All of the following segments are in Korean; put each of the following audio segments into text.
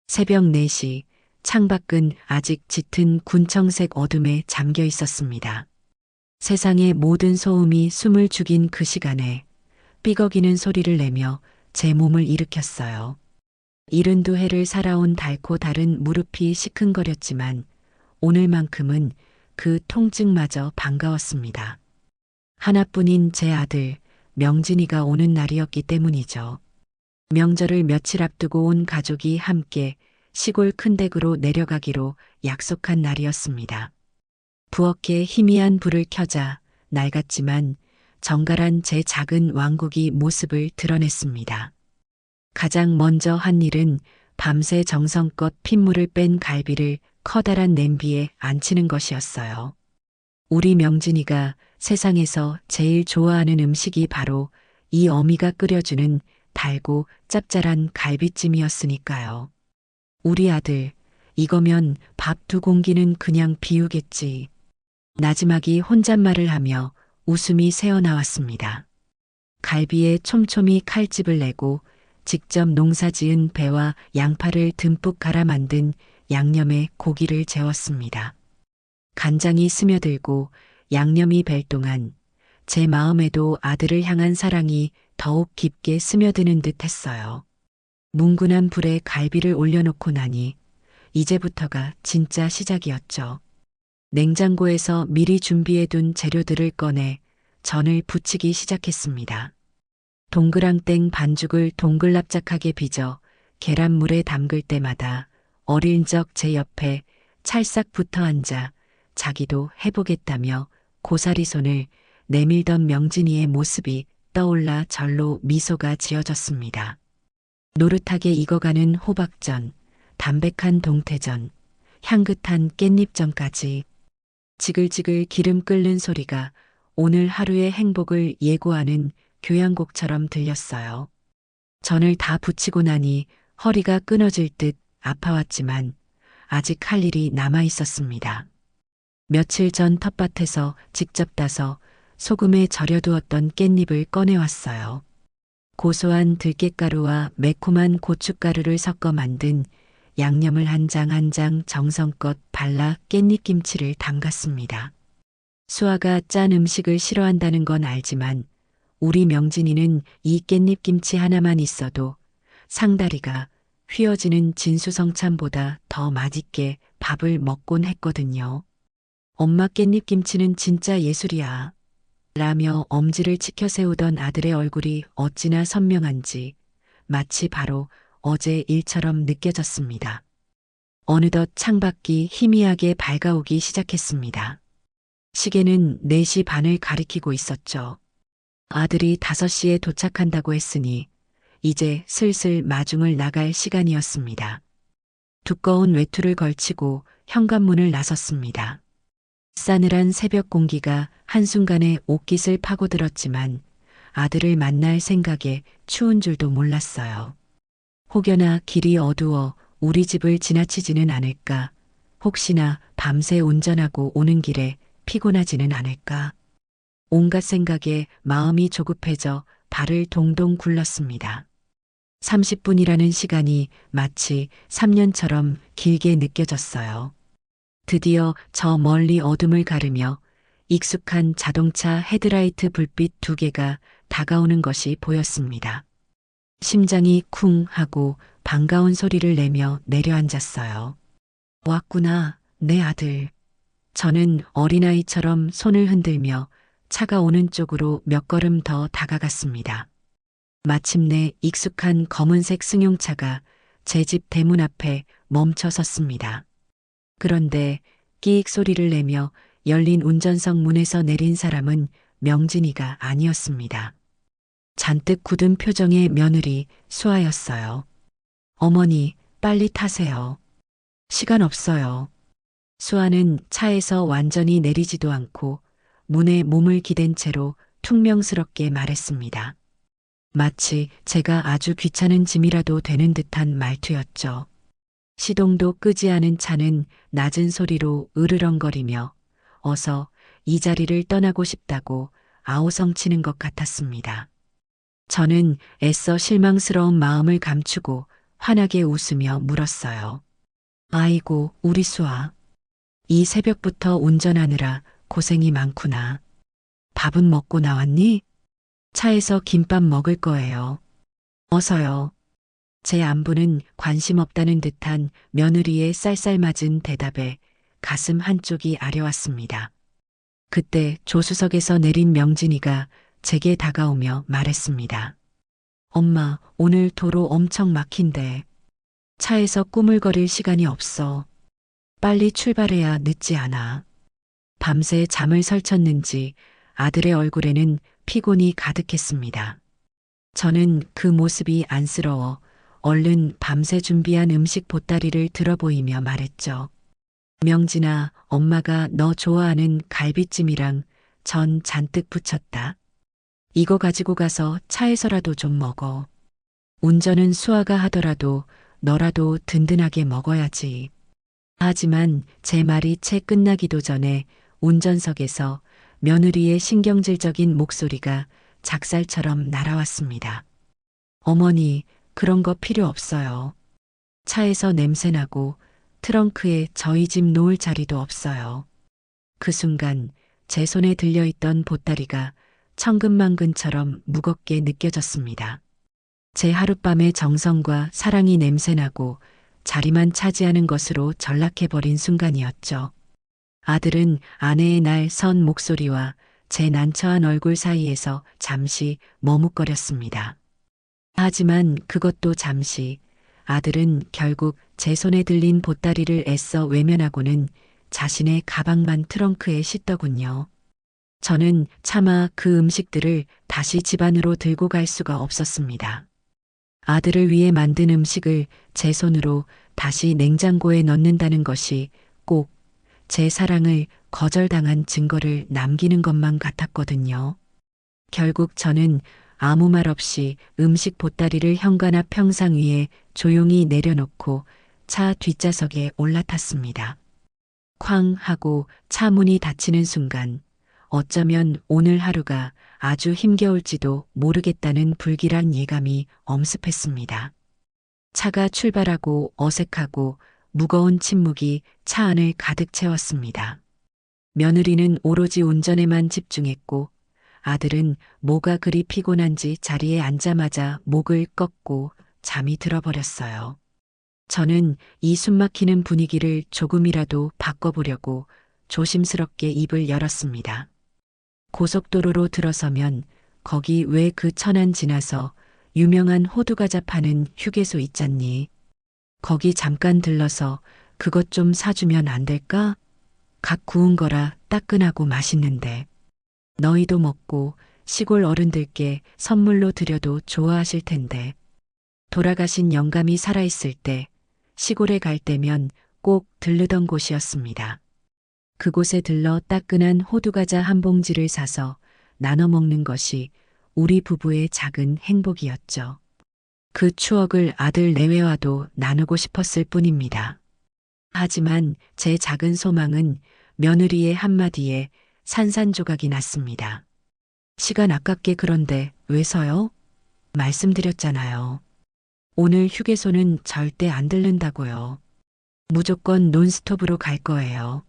새벽 4시 창밖은 아직 짙은 군청색 어둠에 잠겨 있었습니다. 세상의 모든 소음이 숨을 죽인 그 시간에 삐걱이는 소리를 내며 제 몸을 일으켰어요. 72회를 살아온 닳고 다른 무릎이 시큰거렸지만 오늘만큼은 그 통증마저 반가웠습니다. 하나뿐인 제 아들 명진이가 오는 날이었기 때문이죠. 명절을 며칠 앞두고 온 가족이 함께 시골 큰 댁으로 내려가기로 약속한 날이었습니다. 부엌에 희미한 불을 켜자 낡았지만 정갈한 제 작은 왕국이 모습을 드러냈습니다. 가장 먼저 한 일은 밤새 정성껏 핏물을 뺀 갈비를 커다란 냄비에 안치는 것이었어요. 우리 명진이가 세상에서 제일 좋아하는 음식이 바로 이 어미가 끓여주는 달고 짭짤한 갈비찜이었으니까요. 우리 아들, 이거면 밥 2공기는 그냥 비우겠지. 나지막이 혼잣말을 하며 웃음이 새어나왔습니다. 갈비에 촘촘히 칼집을 내고 직접 농사지은 배와 양파를 듬뿍 갈아 만든 양념에 고기를 재웠습니다. 간장이 스며들고 양념이 벨 동안 제 마음에도 아들을 향한 사랑이 더욱 깊게 스며드는 듯 했어요. 뭉근한 불에 갈비를 올려놓고 나니 이제부터가 진짜 시작이었죠. 냉장고에서 미리 준비해둔 재료들을 꺼내 전을 부치기 시작했습니다. 동그랑땡 반죽을 동글납작하게 빚어 계란물에 담글 때마다 어릴 적 제 옆에 찰싹 붙어 앉아 자기도 해보겠다며 고사리 손을 내밀던 명진이의 모습이 떠올라 절로 미소가 지어졌습니다. 노릇하게 익어가는 호박전, 담백한 동태전, 향긋한 깻잎전까지 지글지글 기름 끓는 소리가 오늘 하루의 행복을 예고하는 교향곡처럼 들렸어요. 전을 다 부치고 나니 허리가 끊어질 듯 아파왔지만 아직 할 일이 남아 있었습니다. 며칠 전 텃밭에서 직접 따서 소금에 절여두었던 깻잎을 꺼내왔어요. 고소한 들깨가루와 매콤한 고춧가루를 섞어 만든 양념을 한 장 한 장 정성껏 발라 깻잎김치를 담갔습니다. 수아가 짠 음식을 싫어한다는 건 알지만 우리 명진이는 이 깻잎김치 하나만 있어도 상다리가 휘어지는 진수성찬보다 더 맛있게 밥을 먹곤 했거든요. 엄마 깻잎김치는 진짜 예술이야. 라며 엄지를 치켜 세우던 아들의 얼굴이 어찌나 선명한지 마치 바로 어제 일처럼 느껴졌습니다. 어느덧 창밖이 희미하게 밝아오기 시작했습니다. 시계는 4시 반을 가리키고 있었죠. 아들이 5시에 도착한다고 했으니 이제 슬슬 마중을 나갈 시간이었습니다. 두꺼운 외투를 걸치고 현관문을 나섰습니다. 싸늘한 새벽 공기가 한순간에 옷깃을 파고들었지만 아들을 만날 생각에 추운 줄도 몰랐어요. 혹여나 길이 어두워 우리 집을 지나치지는 않을까, 혹시나 밤새 운전하고 오는 길에 피곤하지는 않을까. 온갖 생각에 마음이 조급해져 발을 동동 굴렀습니다. 30분이라는 시간이 마치 3년처럼 길게 느껴졌어요. 드디어 저 멀리 어둠을 가르며 익숙한 자동차 헤드라이트 불빛 2개가 다가오는 것이 보였습니다. 심장이 쿵 하고 반가운 소리를 내며 내려앉았어요. 왔구나, 내 아들. 저는 어린아이처럼 손을 흔들며 차가 오는 쪽으로 몇 걸음 더 다가갔습니다. 마침내 익숙한 검은색 승용차가 제 집 대문 앞에 멈춰 섰습니다. 그런데 끼익 소리를 내며 열린 운전석 문에서 내린 사람은 명진이가 아니었습니다. 잔뜩 굳은 표정의 며느리 수아였어요. 어머니, 빨리 타세요. 시간 없어요. 수아는 차에서 완전히 내리지도 않고 문에 몸을 기댄 채로 퉁명스럽게 말했습니다. 마치 제가 아주 귀찮은 짐이라도 되는 듯한 말투였죠. 시동도 끄지 않은 차는 낮은 소리로 으르렁거리며 어서 이 자리를 떠나고 싶다고 아우성치는 것 같았습니다. 저는 애써 실망스러운 마음을 감추고 환하게 웃으며 물었어요. 아이고, 우리 수아. 이 새벽부터 운전하느라 고생이 많구나. 밥은 먹고 나왔니? 차에서 김밥 먹을 거예요. 어서요. 제 안부는 관심 없다는 듯한 며느리의 쌀쌀맞은 대답에 가슴 한쪽이 아려왔습니다. 그때 조수석에서 내린 명진이가 제게 다가오며 말했습니다. 엄마, 오늘 도로 엄청 막힌데 차에서 꾸물거릴 시간이 없어. 빨리 출발해야 늦지 않아. 밤새 잠을 설쳤는지 아들의 얼굴에는 피곤이 가득했습니다. 저는 그 모습이 안쓰러워 얼른 밤새 준비한 음식 보따리를 들어보이며 말했죠. 명진아, 엄마가 너 좋아하는 갈비찜이랑 전 잔뜩 부쳤다. 이거 가지고 가서 차에서라도 좀 먹어. 운전은 수아가 하더라도 너라도 든든하게 먹어야지. 하지만 제 말이 채 끝나기도 전에 운전석에서 며느리의 신경질적인 목소리가 작살처럼 날아왔습니다. 어머니, 그런 거 필요 없어요. 차에서 냄새나고 트렁크에 저희 집 놓을 자리도 없어요. 그 순간 제 손에 들려있던 보따리가 천근만근처럼 무겁게 느껴졌습니다. 제 하룻밤의 정성과 사랑이 냄새나고 자리만 차지하는 것으로 전락해버린 순간이었죠. 아들은 아내의 날 선 목소리와 제 난처한 얼굴 사이에서 잠시 머뭇거렸습니다. 하지만 그것도 잠시, 아들은 결국 제 손에 들린 보따리를 애써 외면하고는 자신의 가방만 트렁크에 싣더군요. 저는 차마 그 음식들을 다시 집 안으로 들고 갈 수가 없었습니다. 아들을 위해 만든 음식을 제 손으로 다시 냉장고에 넣는다는 것이 꼭 제 사랑을 거절당한 증거를 남기는 것만 같았거든요. 결국 저는 아무 말 없이 음식 보따리를 현관 앞 평상 위에 조용히 내려놓고 차 뒷좌석에 올라탔습니다. 쾅 하고 차 문이 닫히는 순간 어쩌면 오늘 하루가 아주 힘겨울지도 모르겠다는 불길한 예감이 엄습했습니다. 차가 출발하고 어색하고 무거운 침묵이 차 안을 가득 채웠습니다. 며느리는 오로지 운전에만 집중했고 아들은 뭐가 그리 피곤한지 자리에 앉자마자 목을 꺾고 잠이 들어버렸어요. 저는 이 숨막히는 분위기를 조금이라도 바꿔보려고 조심스럽게 입을 열었습니다. 고속도로로 들어서면 거기 왜 그 천안 지나서 유명한 호두과자 파는 휴게소 있잖니. 거기 잠깐 들러서 그것 좀 사주면 안 될까? 갓 구운 거라 따끈하고 맛있는데. 너희도 먹고 시골 어른들께 선물로 드려도 좋아하실 텐데. 돌아가신 영감이 살아있을 때 시골에 갈 때면 꼭 들르던 곳이었습니다. 그곳에 들러 따끈한 호두과자 한 봉지를 사서 나눠 먹는 것이 우리 부부의 작은 행복이었죠. 그 추억을 아들 내외와도 나누고 싶었을 뿐입니다. 하지만 제 작은 소망은 며느리의 한마디에 산산조각이 났습니다. 시간 아깝게 그런데 왜서요? 말씀드렸잖아요. 오늘 휴게소는 절대 안 들른다고요. 무조건 논스톱으로 갈 거예요.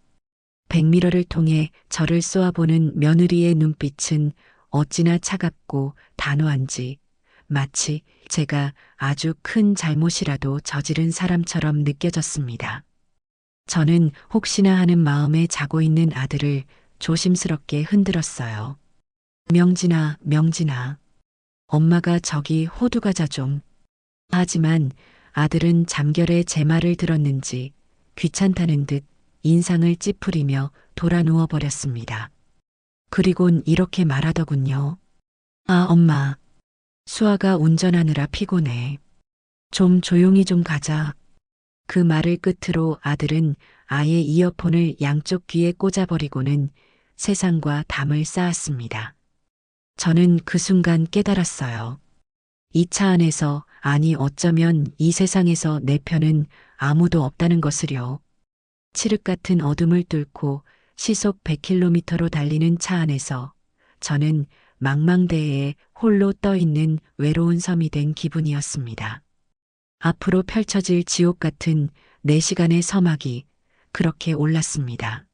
백미러를 통해 저를 쏘아보는 며느리의 눈빛은 어찌나 차갑고 단호한지 마치 제가 아주 큰 잘못이라도 저지른 사람처럼 느껴졌습니다. 저는 혹시나 하는 마음에 자고 있는 아들을 조심스럽게 흔들었어요. 명진아, 명진아. 엄마가 저기 호두과자 좀. 하지만 아들은 잠결에 제 말을 들었는지 귀찮다는 듯 인상을 찌푸리며 돌아 누워버렸습니다. 그리곤 이렇게 말하더군요. 아, 엄마. 수아가 운전하느라 피곤해. 좀 조용히 좀 가자. 그 말을 끝으로 아들은 아예 이어폰을 양쪽 귀에 꽂아버리고는 세상과 담을 쌓았습니다. 저는 그 순간 깨달았어요. 이 차 안에서, 아니 어쩌면 이 세상에서 내 편은 아무도 없다는 것을요. 칠흑 같은 어둠을 뚫고 시속 100km로 달리는 차 안에서 저는 망망대해에 홀로 떠 있는 외로운 섬이 된 기분이었습니다. 앞으로 펼쳐질 지옥 같은 4시간의 서막이 그렇게 올랐습니다.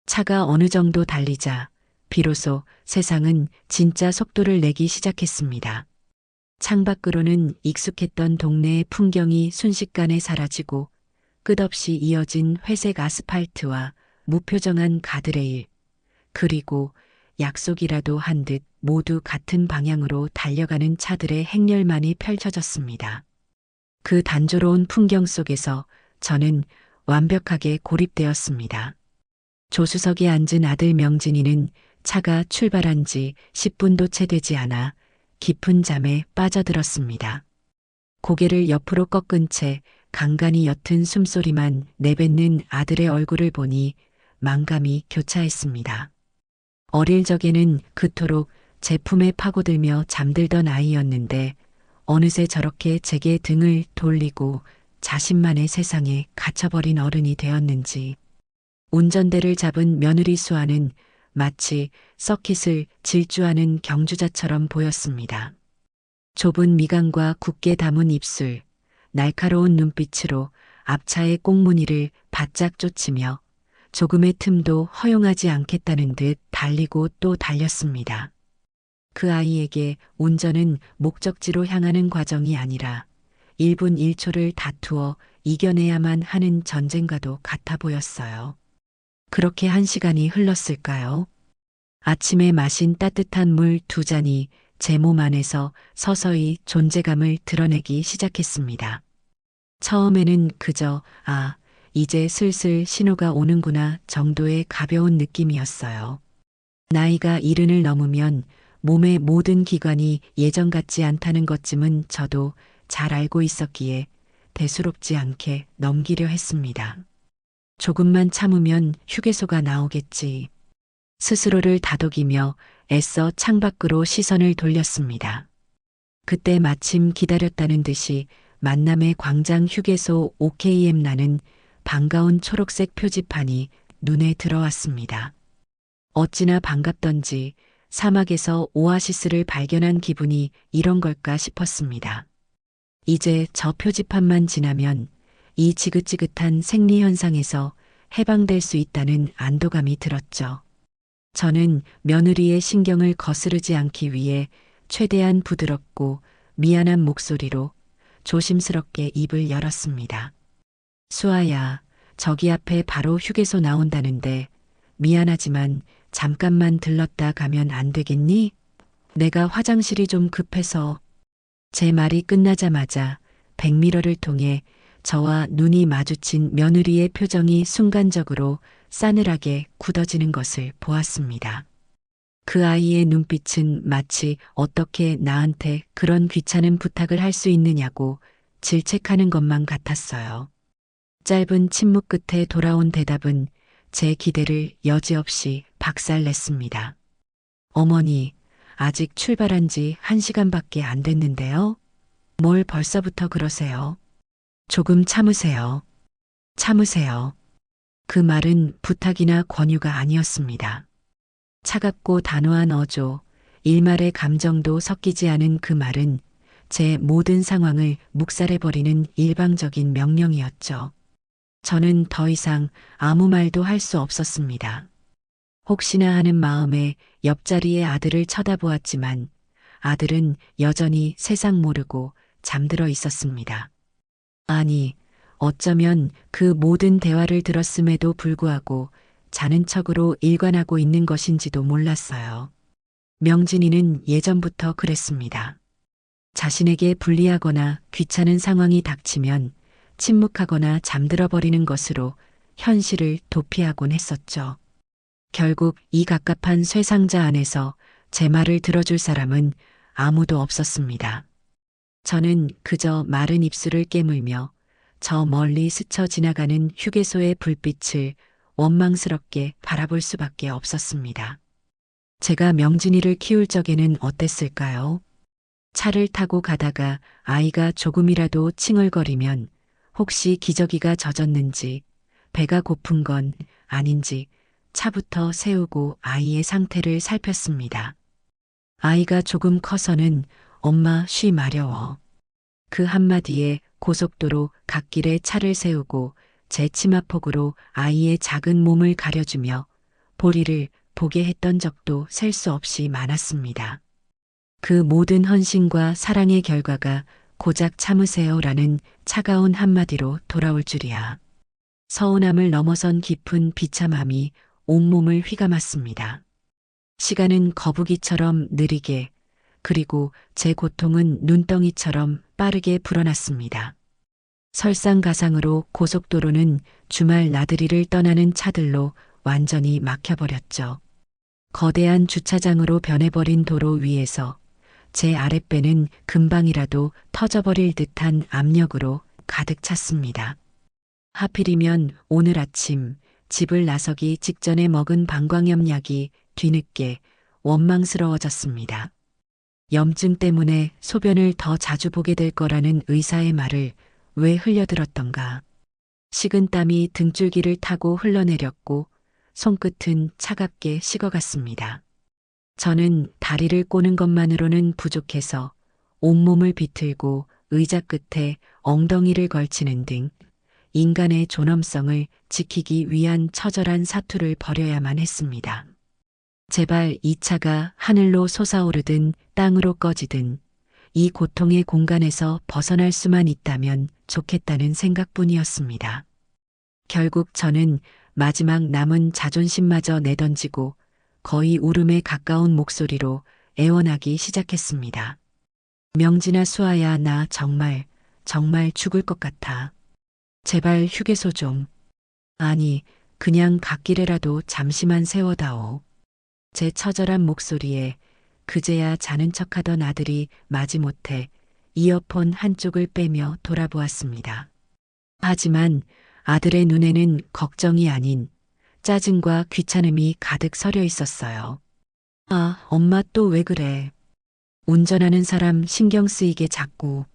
차가 어느 정도 달리자 비로소 세상은 진짜 속도를 내기 시작했습니다. 창밖으로는 익숙했던 동네의 풍경이 순식간에 사라지고 끝없이 이어진 회색 아스팔트와 무표정한 가드레일, 그리고 약속이라도 한 듯 모두 같은 방향으로 달려가는 차들의 행렬만이 펼쳐졌습니다. 그 단조로운 풍경 속에서 저는 완벽하게 고립되었습니다. 조수석에 앉은 아들 명진이는 차가 출발한 지 10분도 채 되지 않아 깊은 잠에 빠져들었습니다. 고개를 옆으로 꺾은 채 간간히 옅은 숨소리만 내뱉는 아들의 얼굴을 보니 만감이 교차했습니다. 어릴 적에는 그토록 제품에 파고들며 잠들던 아이였는데 어느새 저렇게 제게 등을 돌리고 자신만의 세상에 갇혀버린 어른이 되었는지 운전대를 잡은 며느리 수아는 마치 서킷을 질주하는 경주자처럼 보였습니다. 좁은 미간과 굳게 담은 입술, 날카로운 눈빛으로 앞차의 꽁무니를 바짝 쫓으며 조금의 틈도 허용하지 않겠다는 듯 달리고 또 달렸습니다. 그 아이에게 운전은 목적지로 향하는 과정이 아니라 1분 1초를 다투어 이겨내야만 하는 전쟁과도 같아 보였어요. 그렇게 1시간이 흘렀을까요? 아침에 마신 따뜻한 물 2잔이 제 몸 안에서 서서히 존재감을 드러내기 시작했습니다. 처음에는 그저 이제 슬슬 신호가 오는구나 정도의 가벼운 느낌이었어요. 나이가 70을 넘으면 몸의 모든 기관이 예전 같지 않다는 것쯤은 저도 잘 알고 있었기에 대수롭지 않게 넘기려 했습니다. 조금만 참으면 휴게소가 나오겠지. 스스로를 다독이며 애써 창밖으로 시선을 돌렸습니다. 그때 마침 기다렸다는 듯이 만남의 광장 휴게소 OKM라는 반가운 초록색 표지판이 눈에 들어왔습니다. 어찌나 반갑던지 사막에서 오아시스를 발견한 기분이 이런 걸까 싶었습니다. 이제 저 표지판만 지나면 이 지긋지긋한 생리현상에서 해방될 수 있다는 안도감이 들었죠. 저는 며느리의 신경을 거스르지 않기 위해 최대한 부드럽고 미안한 목소리로 조심스럽게 입을 열었습니다. 수아야, 저기 앞에 바로 휴게소 나온다는데 미안하지만 잠깐만 들렀다 가면 안 되겠니? 내가 화장실이 좀 급해서. 제 말이 끝나자마자 백미러를 통해 저와 눈이 마주친 며느리의 표정이 순간적으로 싸늘하게 굳어지는 것을 보았습니다. 그 아이의 눈빛은 마치 어떻게 나한테 그런 귀찮은 부탁을 할 수 있느냐고 질책하는 것만 같았어요. 짧은 침묵 끝에 돌아온 대답은 제 기대를 여지없이 박살냈습니다. 어머니, 아직 출발한 지 1시간밖에 안 됐는데요. 뭘 벌써부터 그러세요? 조금 참으세요. 참으세요. 그 말은 부탁이나 권유가 아니었습니다. 차갑고 단호한 어조, 일말의 감정도 섞이지 않은 그 말은 제 모든 상황을 묵살해버리는 일방적인 명령이었죠. 저는 더 이상 아무 말도 할 수 없었습니다. 혹시나 하는 마음에 옆자리의 아들을 쳐다보았지만 아들은 여전히 세상 모르고 잠들어 있었습니다. 아니, 어쩌면 그 모든 대화를 들었음에도 불구하고 자는 척으로 일관하고 있는 것인지도 몰랐어요. 명진이는 예전부터 그랬습니다. 자신에게 불리하거나 귀찮은 상황이 닥치면 침묵하거나 잠들어 버리는 것으로 현실을 도피하곤 했었죠. 결국 이 갑갑한 쇠상자 안에서 제 말을 들어줄 사람은 아무도 없었습니다. 저는 그저 마른 입술을 깨물며 저 멀리 스쳐 지나가는 휴게소의 불빛을 원망스럽게 바라볼 수밖에 없었습니다. 제가 명진이를 키울 적에는 어땠을까요? 차를 타고 가다가 아이가 조금이라도 칭얼거리면 혹시 기저귀가 젖었는지, 배가 고픈 건 아닌지 차부터 세우고 아이의 상태를 살폈습니다. 아이가 조금 커서는 엄마 쉬 마려워. 그 한마디에 고속도로 갓길에 차를 세우고 제 치마폭으로 아이의 작은 몸을 가려주며 보리를 보게 했던 적도 셀 수 없이 많았습니다. 그 모든 헌신과 사랑의 결과가 고작 참으세요라는 차가운 한마디로 돌아올 줄이야. 서운함을 넘어선 깊은 비참함이 온몸을 휘감았습니다. 시간은 거북이처럼 느리게, 그리고 제 고통은 눈덩이처럼 빠르게 불어났습니다. 설상가상으로 고속도로는 주말 나들이를 떠나는 차들로 완전히 막혀버렸죠. 거대한 주차장으로 변해버린 도로 위에서 제 아랫배는 금방이라도 터져버릴 듯한 압력으로 가득 찼습니다. 하필이면 오늘 아침 집을 나서기 직전에 먹은 방광염 약이 뒤늦게 원망스러워졌습니다. 염증 때문에 소변을 더 자주 보게 될 거라는 의사의 말을 왜 흘려들었던가. 식은 땀이 등줄기를 타고 흘러내렸고 손끝은 차갑게 식어갔습니다. 저는 다리를 꼬는 것만으로는 부족해서 온몸을 비틀고 의자 끝에 엉덩이를 걸치는 등 인간의 존엄성을 지키기 위한 처절한 사투를 벌여야만 했습니다. 제발 이 차가 하늘로 솟아오르든 땅으로 꺼지든 이 고통의 공간에서 벗어날 수만 있다면 좋겠다는 생각뿐이었습니다. 결국 저는 마지막 남은 자존심마저 내던지고 거의 울음에 가까운 목소리로 애원하기 시작했습니다. 명진아 수아야, 나 정말 죽을 것 같아. 제발 휴게소 좀. 아니, 그냥 갓길에라도 잠시만 세워다오. 제 처절한 목소리에 그제야 자는 척하던 아들이 마지못해 이어폰 한쪽을 빼며 돌아보았습니다. 하지만 아들의 눈에는 걱정이 아닌 짜증과 귀찮음이 가득 서려 있었어요. 아, 엄마 또 왜 그래? 운전하는 사람 신경 쓰이게 자꾸.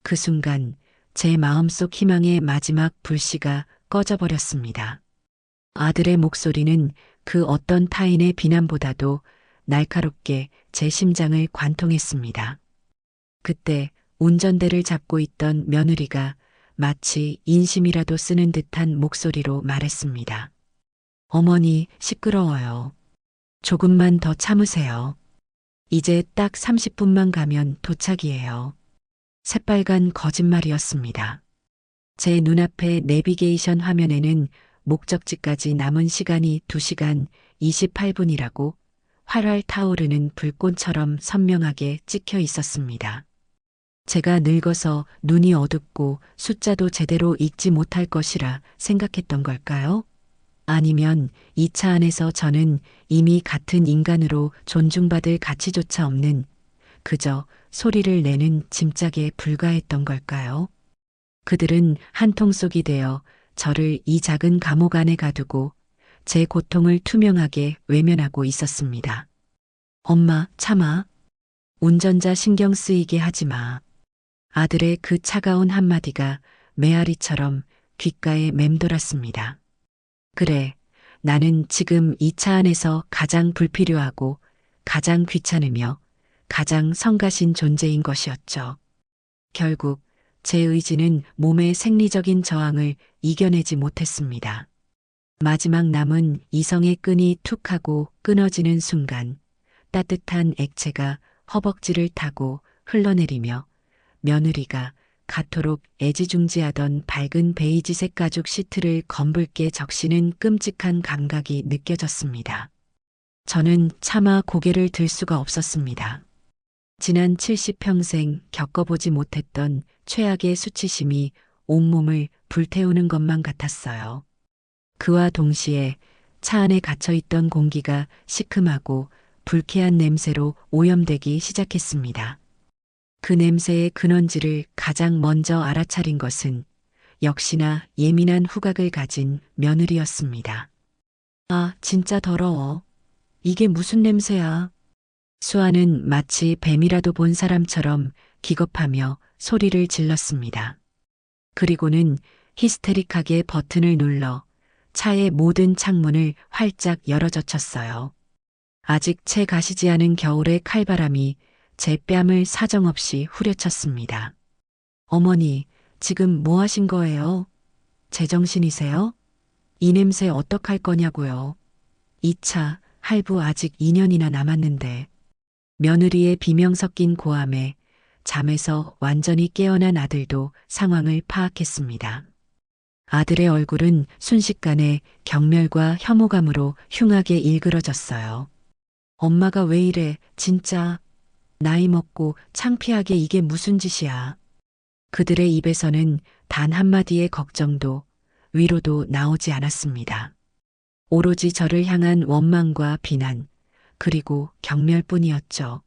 그 순간 제 마음속 희망의 마지막 불씨가 꺼져버렸습니다. 아들의 목소리는 그 어떤 타인의 비난보다도 날카롭게 제 심장을 관통했습니다. 그때 운전대를 잡고 있던 며느리가 마치 인심이라도 쓰는 듯한 목소리로 말했습니다. 어머니, 시끄러워요. 조금만 더 참으세요. 이제 딱 30분만 가면 도착이에요. 새빨간 거짓말이었습니다. 제 눈앞의 내비게이션 화면에는 목적지까지 남은 시간이 2시간 28분이라고 활활 타오르는 불꽃처럼 선명하게 찍혀 있었습니다. 제가 늙어서 눈이 어둡고 숫자도 제대로 읽지 못할 것이라 생각했던 걸까요? 아니면 이 차 안에서 저는 이미 같은 인간으로 존중받을 가치조차 없는 그저 소리를 내는 짐짝에 불과했던 걸까요? 그들은 한 통속이 되어 저를 이 작은 감옥 안에 가두고 제 고통을 투명하게 외면하고 있었습니다. 엄마, 참아. 운전자 신경 쓰이게 하지 마. 아들의 그 차가운 한마디가 메아리처럼 귓가에 맴돌았습니다. 그래, 나는 지금 이 차 안에서 가장 불필요하고 가장 귀찮으며 가장 성가신 존재인 것이었죠. 결국 제 의지는 몸의 생리적인 저항을 이겨내지 못했습니다. 마지막 남은 이성의 끈이 툭 하고 끊어지는 순간 따뜻한 액체가 허벅지를 타고 흘러내리며 며느리가 가토록 애지중지하던 밝은 베이지색 가죽 시트를 검붉게 적시는 끔찍한 감각이 느껴졌습니다. 저는 차마 고개를 들 수가 없었습니다. 지난 70평생 겪어보지 못했던 최악의 수치심이 온몸을 불태우는 것만 같았어요. 그와 동시에 차 안에 갇혀있던 공기가 시큼하고 불쾌한 냄새로 오염되기 시작했습니다. 그 냄새의 근원지를 가장 먼저 알아차린 것은 역시나 예민한 후각을 가진 며느리였습니다. 아, 진짜 더러워. 이게 무슨 냄새야? 수아는 마치 뱀이라도 본 사람처럼 기겁하며 소리를 질렀습니다. 그리고는 히스테릭하게 버튼을 눌러 차의 모든 창문을 활짝 열어젖혔어요. 아직 채 가시지 않은 겨울의 칼바람이 제 뺨을 사정없이 후려쳤습니다. 어머니, 지금 뭐 하신 거예요? 제정신이세요? 이 냄새 어떡할 거냐고요. 이 차, 할부 아직 2년이나 남았는데. 며느리의 비명 섞인 고함에 잠에서 완전히 깨어난 아들도 상황을 파악했습니다. 아들의 얼굴은 순식간에 경멸과 혐오감으로 흉하게 일그러졌어요. 엄마가 왜 이래, 진짜. 나이 먹고 창피하게 이게 무슨 짓이야. 그들의 입에서는 단 한마디의 걱정도 위로도 나오지 않았습니다. 오로지 저를 향한 원망과 비난, 그리고 경멸뿐이었죠.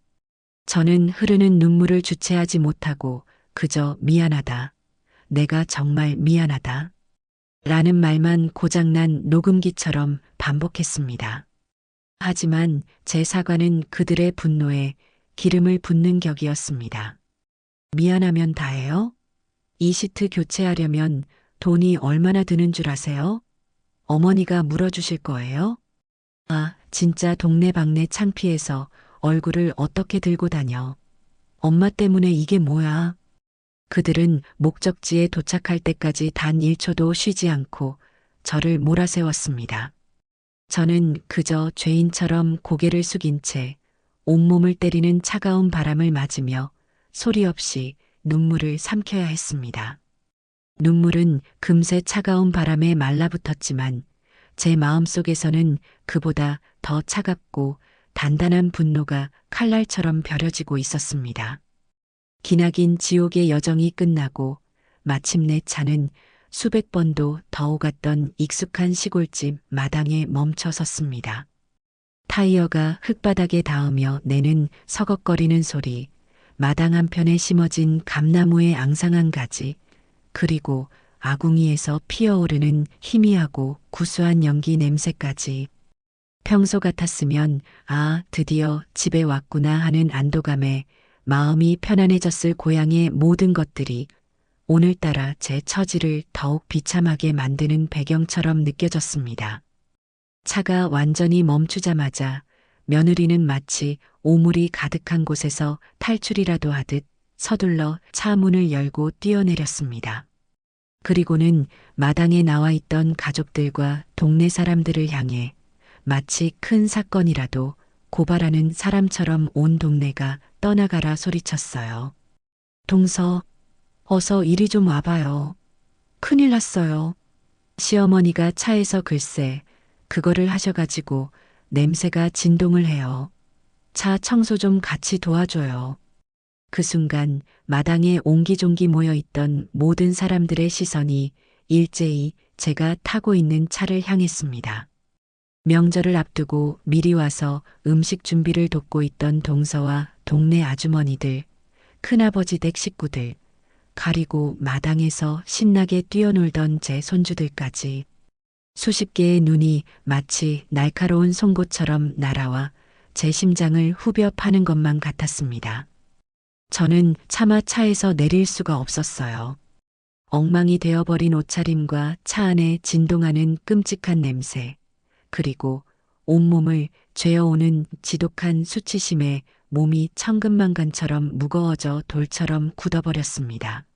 저는 흐르는 눈물을 주체하지 못하고 그저 미안하다. 내가 정말 미안하다. 라는 말만 고장난 녹음기처럼 반복했습니다. 하지만 제 사과는 그들의 분노에 기름을 붓는 격이었습니다. 미안하면 다해요? 이 시트 교체하려면 돈이 얼마나 드는 줄 아세요? 어머니가 물어주실 거예요? 아, 진짜 동네방네 창피해서 얼굴을 어떻게 들고 다녀. 엄마 때문에 이게 뭐야. 그들은 목적지에 도착할 때까지 단 1초도 쉬지 않고 저를 몰아세웠습니다. 저는 그저 죄인처럼 고개를 숙인 채 온몸을 때리는 차가운 바람을 맞으며 소리 없이 눈물을 삼켜야 했습니다. 눈물은 금세 차가운 바람에 말라붙었지만 제 마음속에서는 그보다 더 차갑고 단단한 분노가 칼날처럼 벼려지고 있었습니다. 기나긴 지옥의 여정이 끝나고 마침내 차는 수백 번도 더 오갔던 익숙한 시골집 마당에 멈춰 섰습니다. 타이어가 흙바닥에 닿으며 내는 서걱거리는 소리, 마당 한편에 심어진 감나무의 앙상한 가지, 그리고 아궁이에서 피어오르는 희미하고 구수한 연기 냄새까지. 평소 같았으면 아, 드디어 집에 왔구나 하는 안도감에 마음이 편안해졌을 고향의 모든 것들이 오늘따라 제 처지를 더욱 비참하게 만드는 배경처럼 느껴졌습니다. 차가 완전히 멈추자마자 며느리는 마치 오물이 가득한 곳에서 탈출이라도 하듯 서둘러 차 문을 열고 뛰어내렸습니다. 그리고는 마당에 나와 있던 가족들과 동네 사람들을 향해 마치 큰 사건이라도 고발하는 사람처럼 온 동네가 떠나가라 소리쳤어요. 동서, 어서 이리 좀 와봐요. 큰일 났어요. 시어머니가 차에서 글쎄 그거를 하셔가지고 냄새가 진동을 해요. 차 청소 좀 같이 도와줘요. 그 순간 마당에 옹기종기 모여있던 모든 사람들의 시선이 일제히 제가 타고 있는 차를 향했습니다. 명절을 앞두고 미리 와서 음식 준비를 돕고 있던 동서와 동네 아주머니들, 큰아버지 댁 식구들, 가리고 마당에서 신나게 뛰어놀던 제 손주들까지 수십 개의 눈이 마치 날카로운 송곳처럼 날아와 제 심장을 후벼 파는 것만 같았습니다. 저는 차마 차에서 내릴 수가 없었어요. 엉망이 되어버린 옷차림과 차 안에 진동하는 끔찍한 냄새, 그리고 온몸을 죄어오는 지독한 수치심에 몸이 천근만간처럼 무거워져 돌처럼 굳어버렸습니다.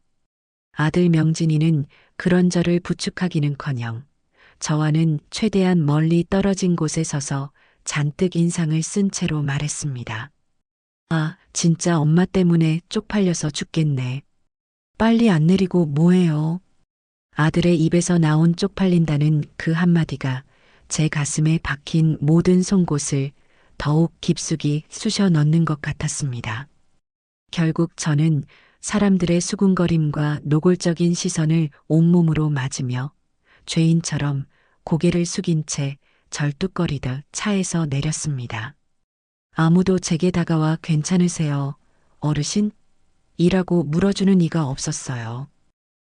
아들 명진이는 그런 저를 부축하기는커녕 저와는 최대한 멀리 떨어진 곳에 서서 잔뜩 인상을 쓴 채로 말했습니다. 아, 진짜 엄마 때문에 쪽팔려서 죽겠네. 빨리 안 내리고 뭐해요? 아들의 입에서 나온 쪽팔린다는 그 한마디가 제 가슴에 박힌 모든 송곳을 더욱 깊숙이 쑤셔 넣는 것 같았습니다. 결국 저는 사람들의 수군거림과 노골적인 시선을 온몸으로 맞으며 죄인처럼 고개를 숙인 채 절뚝거리듯 차에서 내렸습니다. 아무도 제게 다가와 괜찮으세요, 어르신? 이라고 물어주는 이가 없었어요.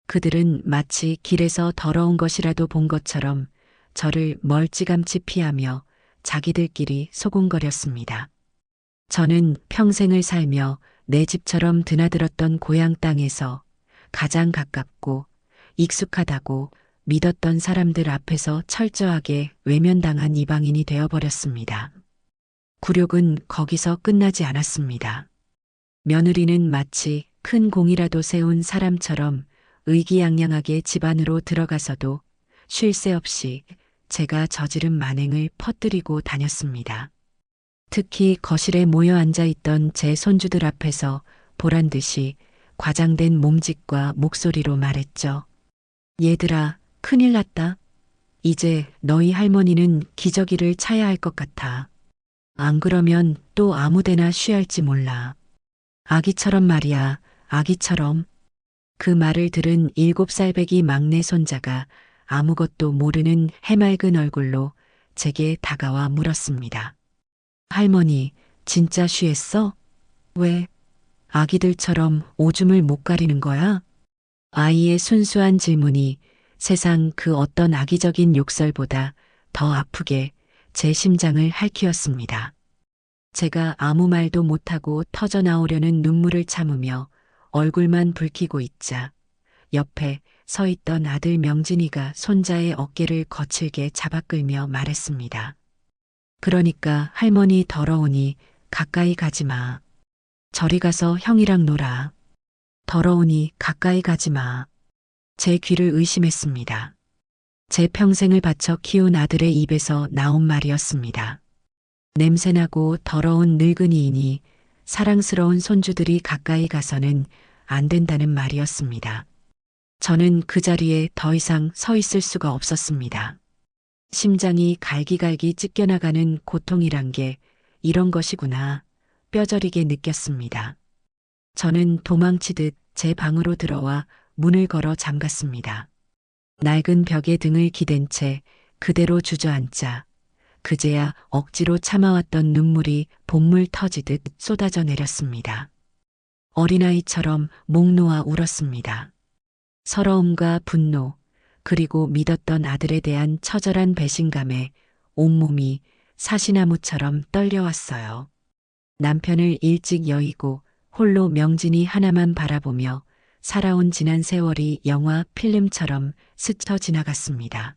그들은 마치 길에서 더러운 것이라도 본 것처럼 저를 멀찌감치 피하며 자기들끼리 소곤거렸습니다. 저는 평생을 살며 내 집처럼 드나들었던 고향 땅에서 가장 가깝고 익숙하다고 믿었던 사람들 앞에서 철저하게 외면당한 이방인이 되어버렸습니다. 굴욕은 거기서 끝나지 않았습니다. 며느리는 마치 큰 공이라도 세운 사람처럼 의기양양하게 집 안으로 들어가서도 쉴 새 없이 제가 저지른 만행을 퍼뜨리고 다녔습니다. 특히 거실에 모여 앉아 있던 제 손주들 앞에서 보란 듯이 과장된 몸짓과 목소리로 말했죠. 얘들아, 큰일 났다. 이제 너희 할머니는 기저귀를 차야 할 것 같아. 안 그러면 또 아무데나 쉬할지 몰라. 아기처럼 말이야, 아기처럼. 그 말을 들은 7살 배기 막내 손자가 아무것도 모르는 해맑은 얼굴로 제게 다가와 물었습니다. 할머니, 진짜 쉬했어? 왜? 아기들처럼 오줌을 못 가리는 거야? 아이의 순수한 질문이 세상 그 어떤 악의적인 욕설보다 더 아프게 제 심장을 핥히었습니다. 제가 아무 말도 못하고 터져나오려는 눈물을 참으며 얼굴만 붉히고 있자 옆에 서 있던 아들 명진이가 손자의 어깨를 거칠게 잡아끌며 말했습니다. 그러니까 할머니 더러우니 가까이 가지 마. 저리 가서 형이랑 놀아. 더러우니 가까이 가지 마. 제 귀를 의심했습니다. 제 평생을 바쳐 키운 아들의 입에서 나온 말이었습니다. 냄새나고 더러운 늙은이이니 사랑스러운 손주들이 가까이 가서는 안 된다는 말이었습니다. 저는 그 자리에 더 이상 서 있을 수가 없었습니다. 심장이 갈기갈기 찢겨나가는 고통이란 게 이런 것이구나 뼈저리게 느꼈습니다. 저는 도망치듯 제 방으로 들어와 문을 걸어 잠갔습니다. 낡은 벽에 등을 기댄 채 그대로 주저앉자 그제야 억지로 참아왔던 눈물이 봇물 터지듯 쏟아져 내렸습니다. 어린아이처럼 목 놓아 울었습니다. 서러움과 분노, 그리고 믿었던 아들에 대한 처절한 배신감에 온몸이 사시나무처럼 떨려왔어요. 남편을 일찍 여의고 홀로 명진이 하나만 바라보며 살아온 지난 세월이 영화 필름처럼 스쳐 지나갔습니다.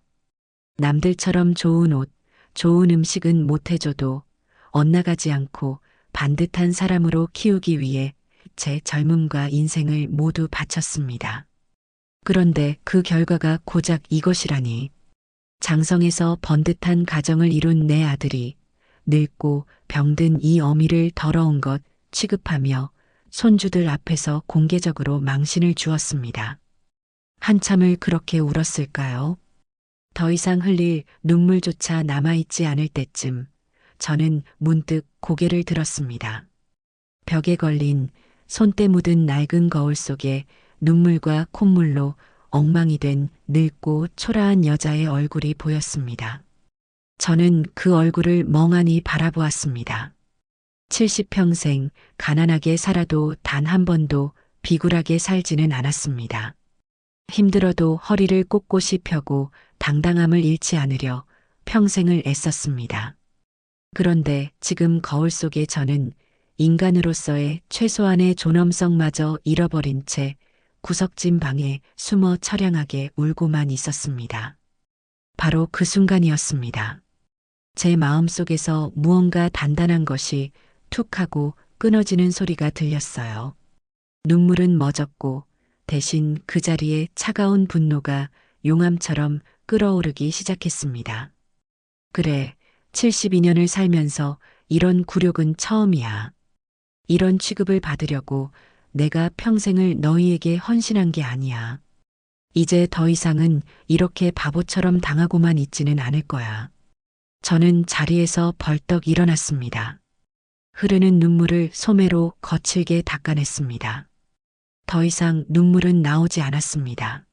남들처럼 좋은 옷, 좋은 음식은 못해줘도 엇나가지 않고 반듯한 사람으로 키우기 위해 제 젊음과 인생을 모두 바쳤습니다. 그런데 그 결과가 고작 이것이라니. 장성에서 번듯한 가정을 이룬 내 아들이 늙고 병든 이 어미를 더러운 것 취급하며 손주들 앞에서 공개적으로 망신을 주었습니다. 한참을 그렇게 울었을까요? 더 이상 흘릴 눈물조차 남아있지 않을 때쯤 저는 문득 고개를 들었습니다. 벽에 걸린 손때 묻은 낡은 거울 속에 눈물과 콧물로 엉망이 된 늙고 초라한 여자의 얼굴이 보였습니다. 저는 그 얼굴을 멍하니 바라보았습니다. 70평생 가난하게 살아도 단 한 번도 비굴하게 살지는 않았습니다. 힘들어도 허리를 꼿꼿이 펴고 당당함을 잃지 않으려 평생을 애썼습니다. 그런데 지금 거울 속에 저는 인간으로서의 최소한의 존엄성마저 잃어버린 채 구석진 방에 숨어 처량하게 울고만 있었습니다. 바로 그 순간이었습니다. 제 마음속에서 무언가 단단한 것이 툭 하고 끊어지는 소리가 들렸어요. 눈물은 멎었고 대신 그 자리에 차가운 분노가 용암처럼 끓어오르기 시작했습니다. 그래, 72년을 살면서 이런 굴욕은 처음이야. 이런 취급을 받으려고 내가 평생을 너희에게 헌신한 게 아니야. 이제 더 이상은 이렇게 바보처럼 당하고만 있지는 않을 거야. 저는 자리에서 벌떡 일어났습니다. 흐르는 눈물을 소매로 거칠게 닦아냈습니다. 더 이상 눈물은 나오지 않았습니다.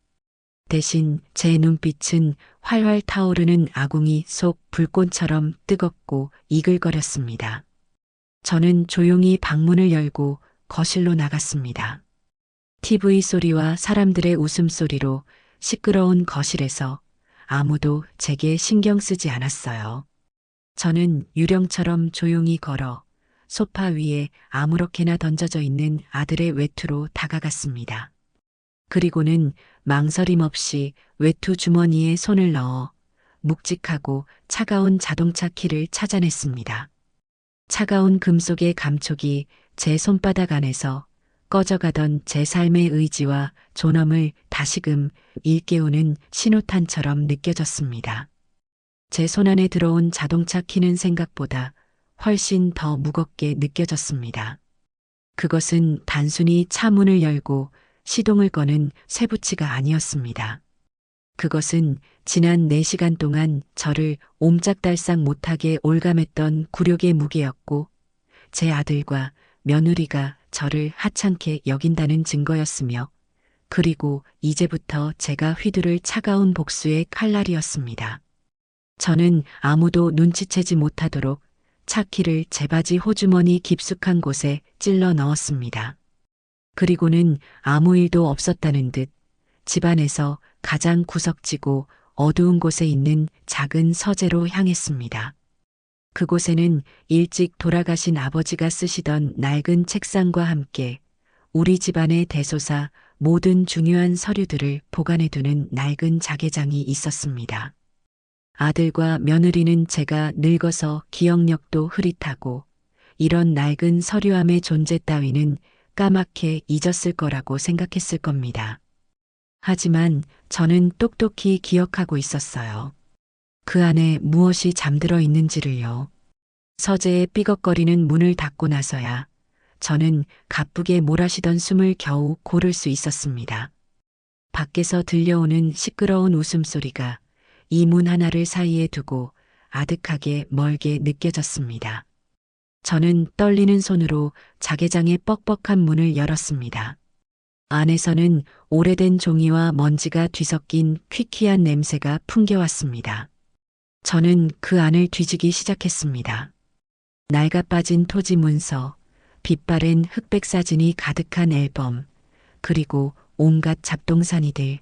대신 제 눈빛은 활활 타오르는 아궁이 속 불꽃처럼 뜨겁고 이글거렸습니다. 저는 조용히 방문을 열고 거실로 나갔습니다. TV 소리와 사람들의 웃음소리로 시끄러운 거실에서 아무도 제게 신경 쓰지 않았어요. 저는 유령처럼 조용히 걸어 소파 위에 아무렇게나 던져져 있는 아들의 외투로 다가갔습니다. 그리고는 망설임 없이 외투 주머니에 손을 넣어 묵직하고 차가운 자동차 키를 찾아냈습니다. 차가운 금속의 감촉이 제 손바닥 안에서 꺼져가던 제 삶의 의지와 존엄을 다시금 일깨우는 신호탄처럼 느껴졌습니다. 제 손안에 들어온 자동차 키는 생각보다 훨씬 더 무겁게 느껴졌습니다. 그것은 단순히 차 문을 열고 시동을 거는 쇠붙이가 아니었습니다. 그것은 지난 4시간 동안 저를 옴짝달싹 못하게 올감했던 굴욕의 무게였고 제 아들과 며느리가 저를 하찮게 여긴다는 증거였으며 그리고 이제부터 제가 휘두를 차가운 복수의 칼날이었습니다. 저는 아무도 눈치채지 못하도록 차키를 제 바지 호주머니 깊숙한 곳에 찔러 넣었습니다. 그리고는 아무 일도 없었다는 듯 집안에서 가장 구석지고 어두운 곳에 있는 작은 서재로 향했습니다. 그곳에는 일찍 돌아가신 아버지가 쓰시던 낡은 책상과 함께 우리 집안의 대소사 모든 중요한 서류들을 보관해두는 낡은 자개장이 있었습니다. 아들과 며느리는 제가 늙어서 기억력도 흐릿하고 이런 낡은 서류함의 존재 따위는 까맣게 잊었을 거라고 생각했을 겁니다. 하지만 저는 똑똑히 기억하고 있었어요. 그 안에 무엇이 잠들어 있는지를요. 서재의 삐걱거리는 문을 닫고 나서야 저는 가쁘게 몰아쉬던 숨을 겨우 고를 수 있었습니다. 밖에서 들려오는 시끄러운 웃음소리가 이 문 하나를 사이에 두고 아득하게 멀게 느껴졌습니다. 저는 떨리는 손으로 자개장의 뻑뻑한 문을 열었습니다. 안에서는 오래된 종이와 먼지가 뒤섞인 퀴퀴한 냄새가 풍겨왔습니다. 저는 그 안을 뒤지기 시작했습니다. 낡아 빠진 토지 문서, 빛바랜 흑백 사진이 가득한 앨범, 그리고 온갖 잡동사니들.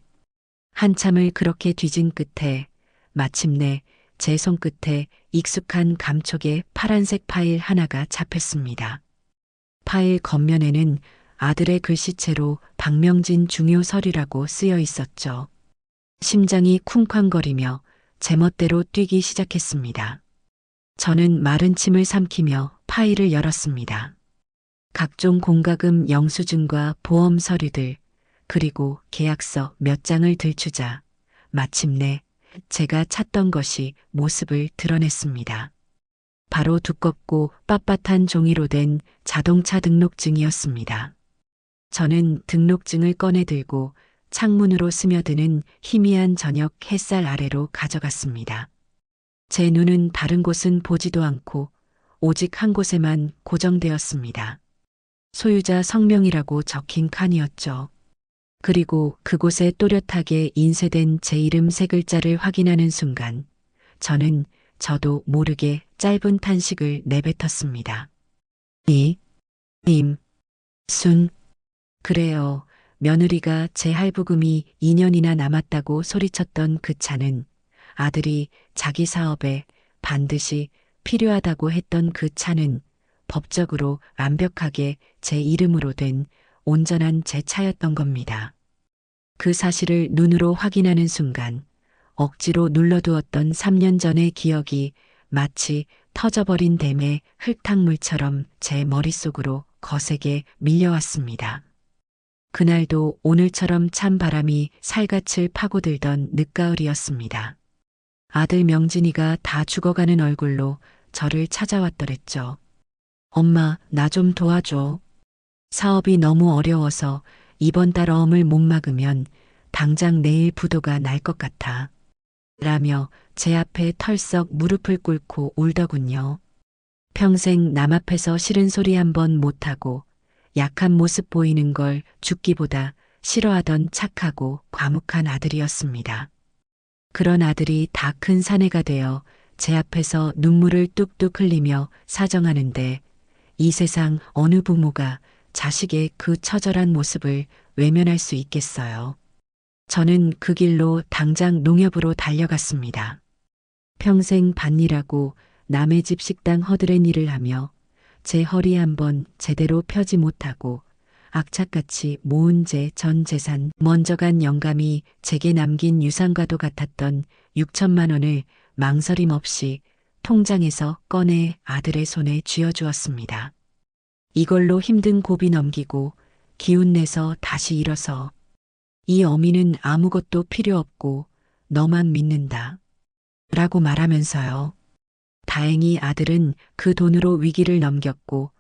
한참을 그렇게 뒤진 끝에 마침내 제 손끝에 익숙한 감촉의 파란색 파일 하나가 잡혔습니다. 파일 겉면에는 아들의 글씨체로 박명진 중요 서류라고 쓰여 있었죠. 심장이 쿵쾅거리며 제멋대로 뛰기 시작했습니다. 저는 마른 침을 삼키며 파일을 열었습니다. 각종 공과금 영수증과 보험 서류들, 그리고 계약서 몇 장을 들추자 마침내 제가 찾던 것이 모습을 드러냈습니다. 바로 두껍고 빳빳한 종이로 된 자동차 등록증이었습니다. 저는 등록증을 꺼내 들고 창문으로 스며드는 희미한 저녁 햇살 아래로 가져갔습니다. 제 눈은 다른 곳은 보지도 않고 오직 한 곳에만 고정되었습니다. 소유자 성명이라고 적힌 칸이었죠. 그리고 그곳에 또렷하게 인쇄된 제 이름 3글자를 확인하는 순간 저는 저도 모르게 짧은 탄식을 내뱉었습니다. 순. 그래요. 며느리가 제 할부금이 2년이나 남았다고 소리쳤던 그 차는 아들이 자기 사업에 반드시 필요하다고 했던 그 차는 법적으로 완벽하게 제 이름으로 된 온전한 제 차였던 겁니다. 그 사실을 눈으로 확인하는 순간 억지로 눌러두었던 3년 전의 기억이 마치 터져버린 댐의 흙탕물처럼 제 머릿속으로 거세게 밀려왔습니다. 그날도 오늘처럼 찬 바람이 살갗을 파고들던 늦가을이었습니다. 아들 명진이가 다 죽어가는 얼굴로 저를 찾아왔더랬죠. 엄마, 나 좀 도와줘. 사업이 너무 어려워서 이번 달 어음을 못 막으면 당장 내일 부도가 날 것 같아. 라며 제 앞에 털썩 무릎을 꿇고 울더군요. 평생 남 앞에서 싫은 소리 한 번 못하고 약한 모습 보이는 걸 죽기보다 싫어하던 착하고 과묵한 아들이었습니다. 그런 아들이 다 큰 사내가 되어 제 앞에서 눈물을 뚝뚝 흘리며 사정하는데 이 세상 어느 부모가 자식의 그 처절한 모습을 외면할 수 있겠어요. 저는 그 길로 당장 농협으로 달려갔습니다. 평생 밭일하고 남의 집 식당 허드렛 일을 하며 제 허리 한번 제대로 펴지 못하고 악착같이 모은 제 전 재산 먼저 간 영감이 제게 남긴 유산과도 같았던 6천만 원을 망설임 없이 통장에서 꺼내 아들의 손에 쥐어주었습니다. 이걸로 힘든 고비 넘기고 기운내서 다시 일어서. 이 어미는 아무것도 필요 없고 너만 믿는다. 라고 말하면서요. 다행히 아들은 그 돈으로 위기를 넘겼고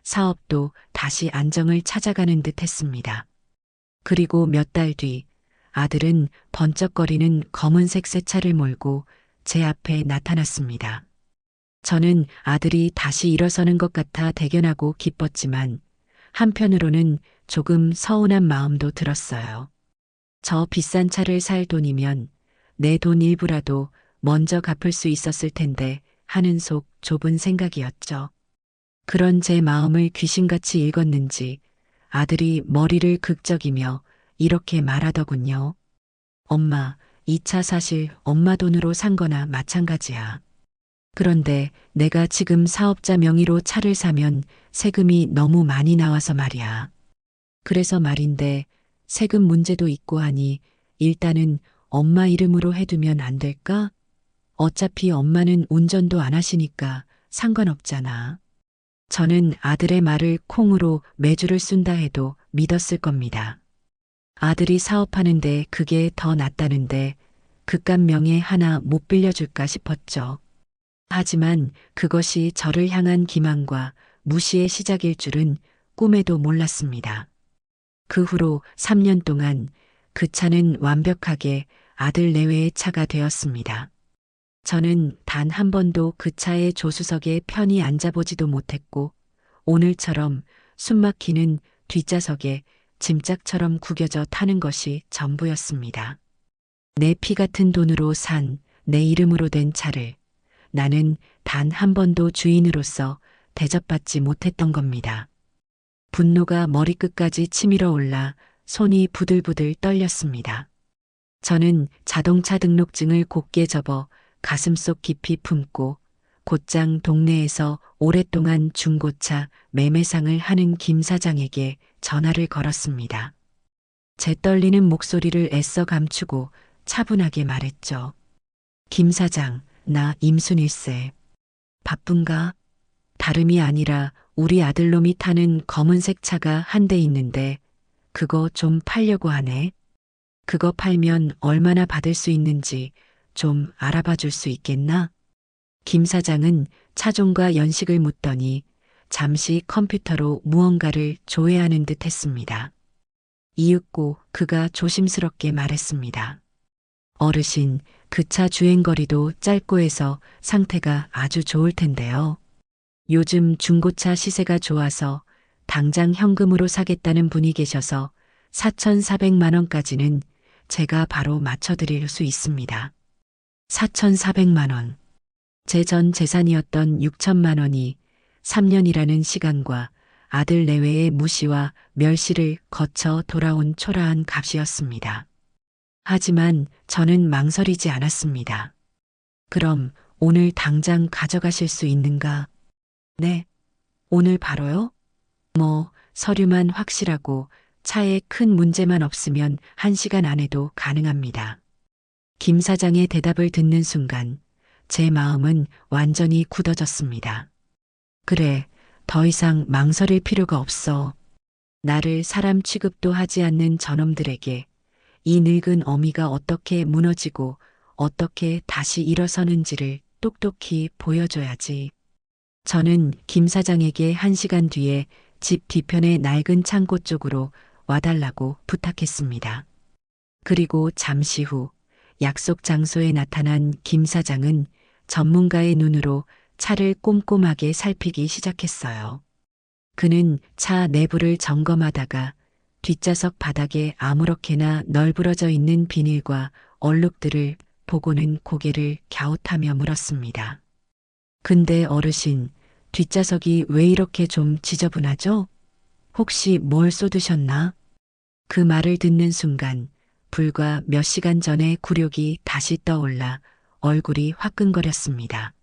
사업도 다시 안정을 찾아가는 듯 했습니다. 그리고 몇 달 뒤 아들은 번쩍거리는 검은색 새 차를 몰고 제 앞에 나타났습니다. 저는 아들이 다시 일어서는 것 같아 대견하고 기뻤지만 한편으로는 조금 서운한 마음도 들었어요. 저 비싼 차를 살 돈이면 내 돈 일부라도 먼저 갚을 수 있었을 텐데 하는 속 좁은 생각이었죠. 그런 제 마음을 귀신같이 읽었는지 아들이 머리를 극적이며 이렇게 말하더군요. 엄마, 이 차 사실 엄마 돈으로 산 거나 마찬가지야. 그런데 내가 지금 사업자 명의로 차를 사면 세금이 너무 많이 나와서 말이야. 그래서 말인데 세금 문제도 있고 하니 일단은 엄마 이름으로 해두면 안 될까? 어차피 엄마는 운전도 안 하시니까 상관없잖아. 저는 아들의 말을 콩으로 매주를 쓴다 해도 믿었을 겁니다. 아들이 사업하는데 그게 더 낫다는데 그깟 명예 하나 못 빌려줄까 싶었죠. 하지만 그것이 저를 향한 기만과 무시의 시작일 줄은 꿈에도 몰랐습니다. 그 후로 3년 동안 그 차는 완벽하게 아들 내외의 차가 되었습니다. 저는 단 한 번도 그 차의 조수석에 편히 앉아보지도 못했고 오늘처럼 숨막히는 뒷좌석에 짐짝처럼 구겨져 타는 것이 전부였습니다. 내 피 같은 돈으로 산 내 이름으로 된 차를 나는 단 한 번도 주인으로서 대접받지 못했던 겁니다. 분노가 머리끝까지 치밀어 올라 손이 부들부들 떨렸습니다. 저는 자동차 등록증을 곧게 접어 가슴속 깊이 품고 곧장 동네에서 오랫동안 중고차 매매상을 하는 김 사장에게 전화를 걸었습니다. 제 떨리는 목소리를 애써 감추고 차분하게 말했죠. 김 사장, 나 임순일세. 바쁜가? 다름이 아니라 우리 아들놈이 타는 검은색 차가 한 대 있는데 그거 좀 팔려고 하네. 그거 팔면 얼마나 받을 수 있는지 좀 알아봐 줄 수 있겠나? 김 사장은 차종과 연식을 묻더니 잠시 컴퓨터로 무언가를 조회하는 듯 했습니다. 이윽고 그가 조심스럽게 말했습니다. 어르신, 그 차 주행거리도 짧고 해서 상태가 아주 좋을 텐데요. 요즘 중고차 시세가 좋아서 당장 현금으로 사겠다는 분이 계셔서 4,400만 원까지는 제가 바로 맞춰드릴 수 있습니다. 4,400만 원. 제 전 재산이었던 6천만 원이 3년이라는 시간과 아들 내외의 무시와 멸시를 거쳐 돌아온 초라한 값이었습니다. 하지만 저는 망설이지 않았습니다. 그럼 오늘 당장 가져가실 수 있는가? 네. 오늘 바로요? 서류만 확실하고 차에 큰 문제만 없으면 1시간 안에도 가능합니다. 김 사장의 대답을 듣는 순간 제 마음은 완전히 굳어졌습니다. 그래, 더 이상 망설일 필요가 없어. 나를 사람 취급도 하지 않는 저놈들에게 이 늙은 어미가 어떻게 무너지고 어떻게 다시 일어서는지를 똑똑히 보여줘야지. 저는 김 사장에게 1시간 뒤에 집 뒤편의 낡은 창고 쪽으로 와달라고 부탁했습니다. 그리고 잠시 후 약속 장소에 나타난 김 사장은 전문가의 눈으로 차를 꼼꼼하게 살피기 시작했어요. 그는 차 내부를 점검하다가 뒷좌석 바닥에 아무렇게나 널브러져 있는 비닐과 얼룩들을 보고는 고개를 갸웃하며 물었습니다. 근데 어르신, 뒷좌석이 왜 이렇게 좀 지저분하죠? 혹시 뭘 쏟으셨나? 그 말을 듣는 순간 불과 몇 시간 전의 굴욕이 다시 떠올라 얼굴이 화끈거렸습니다.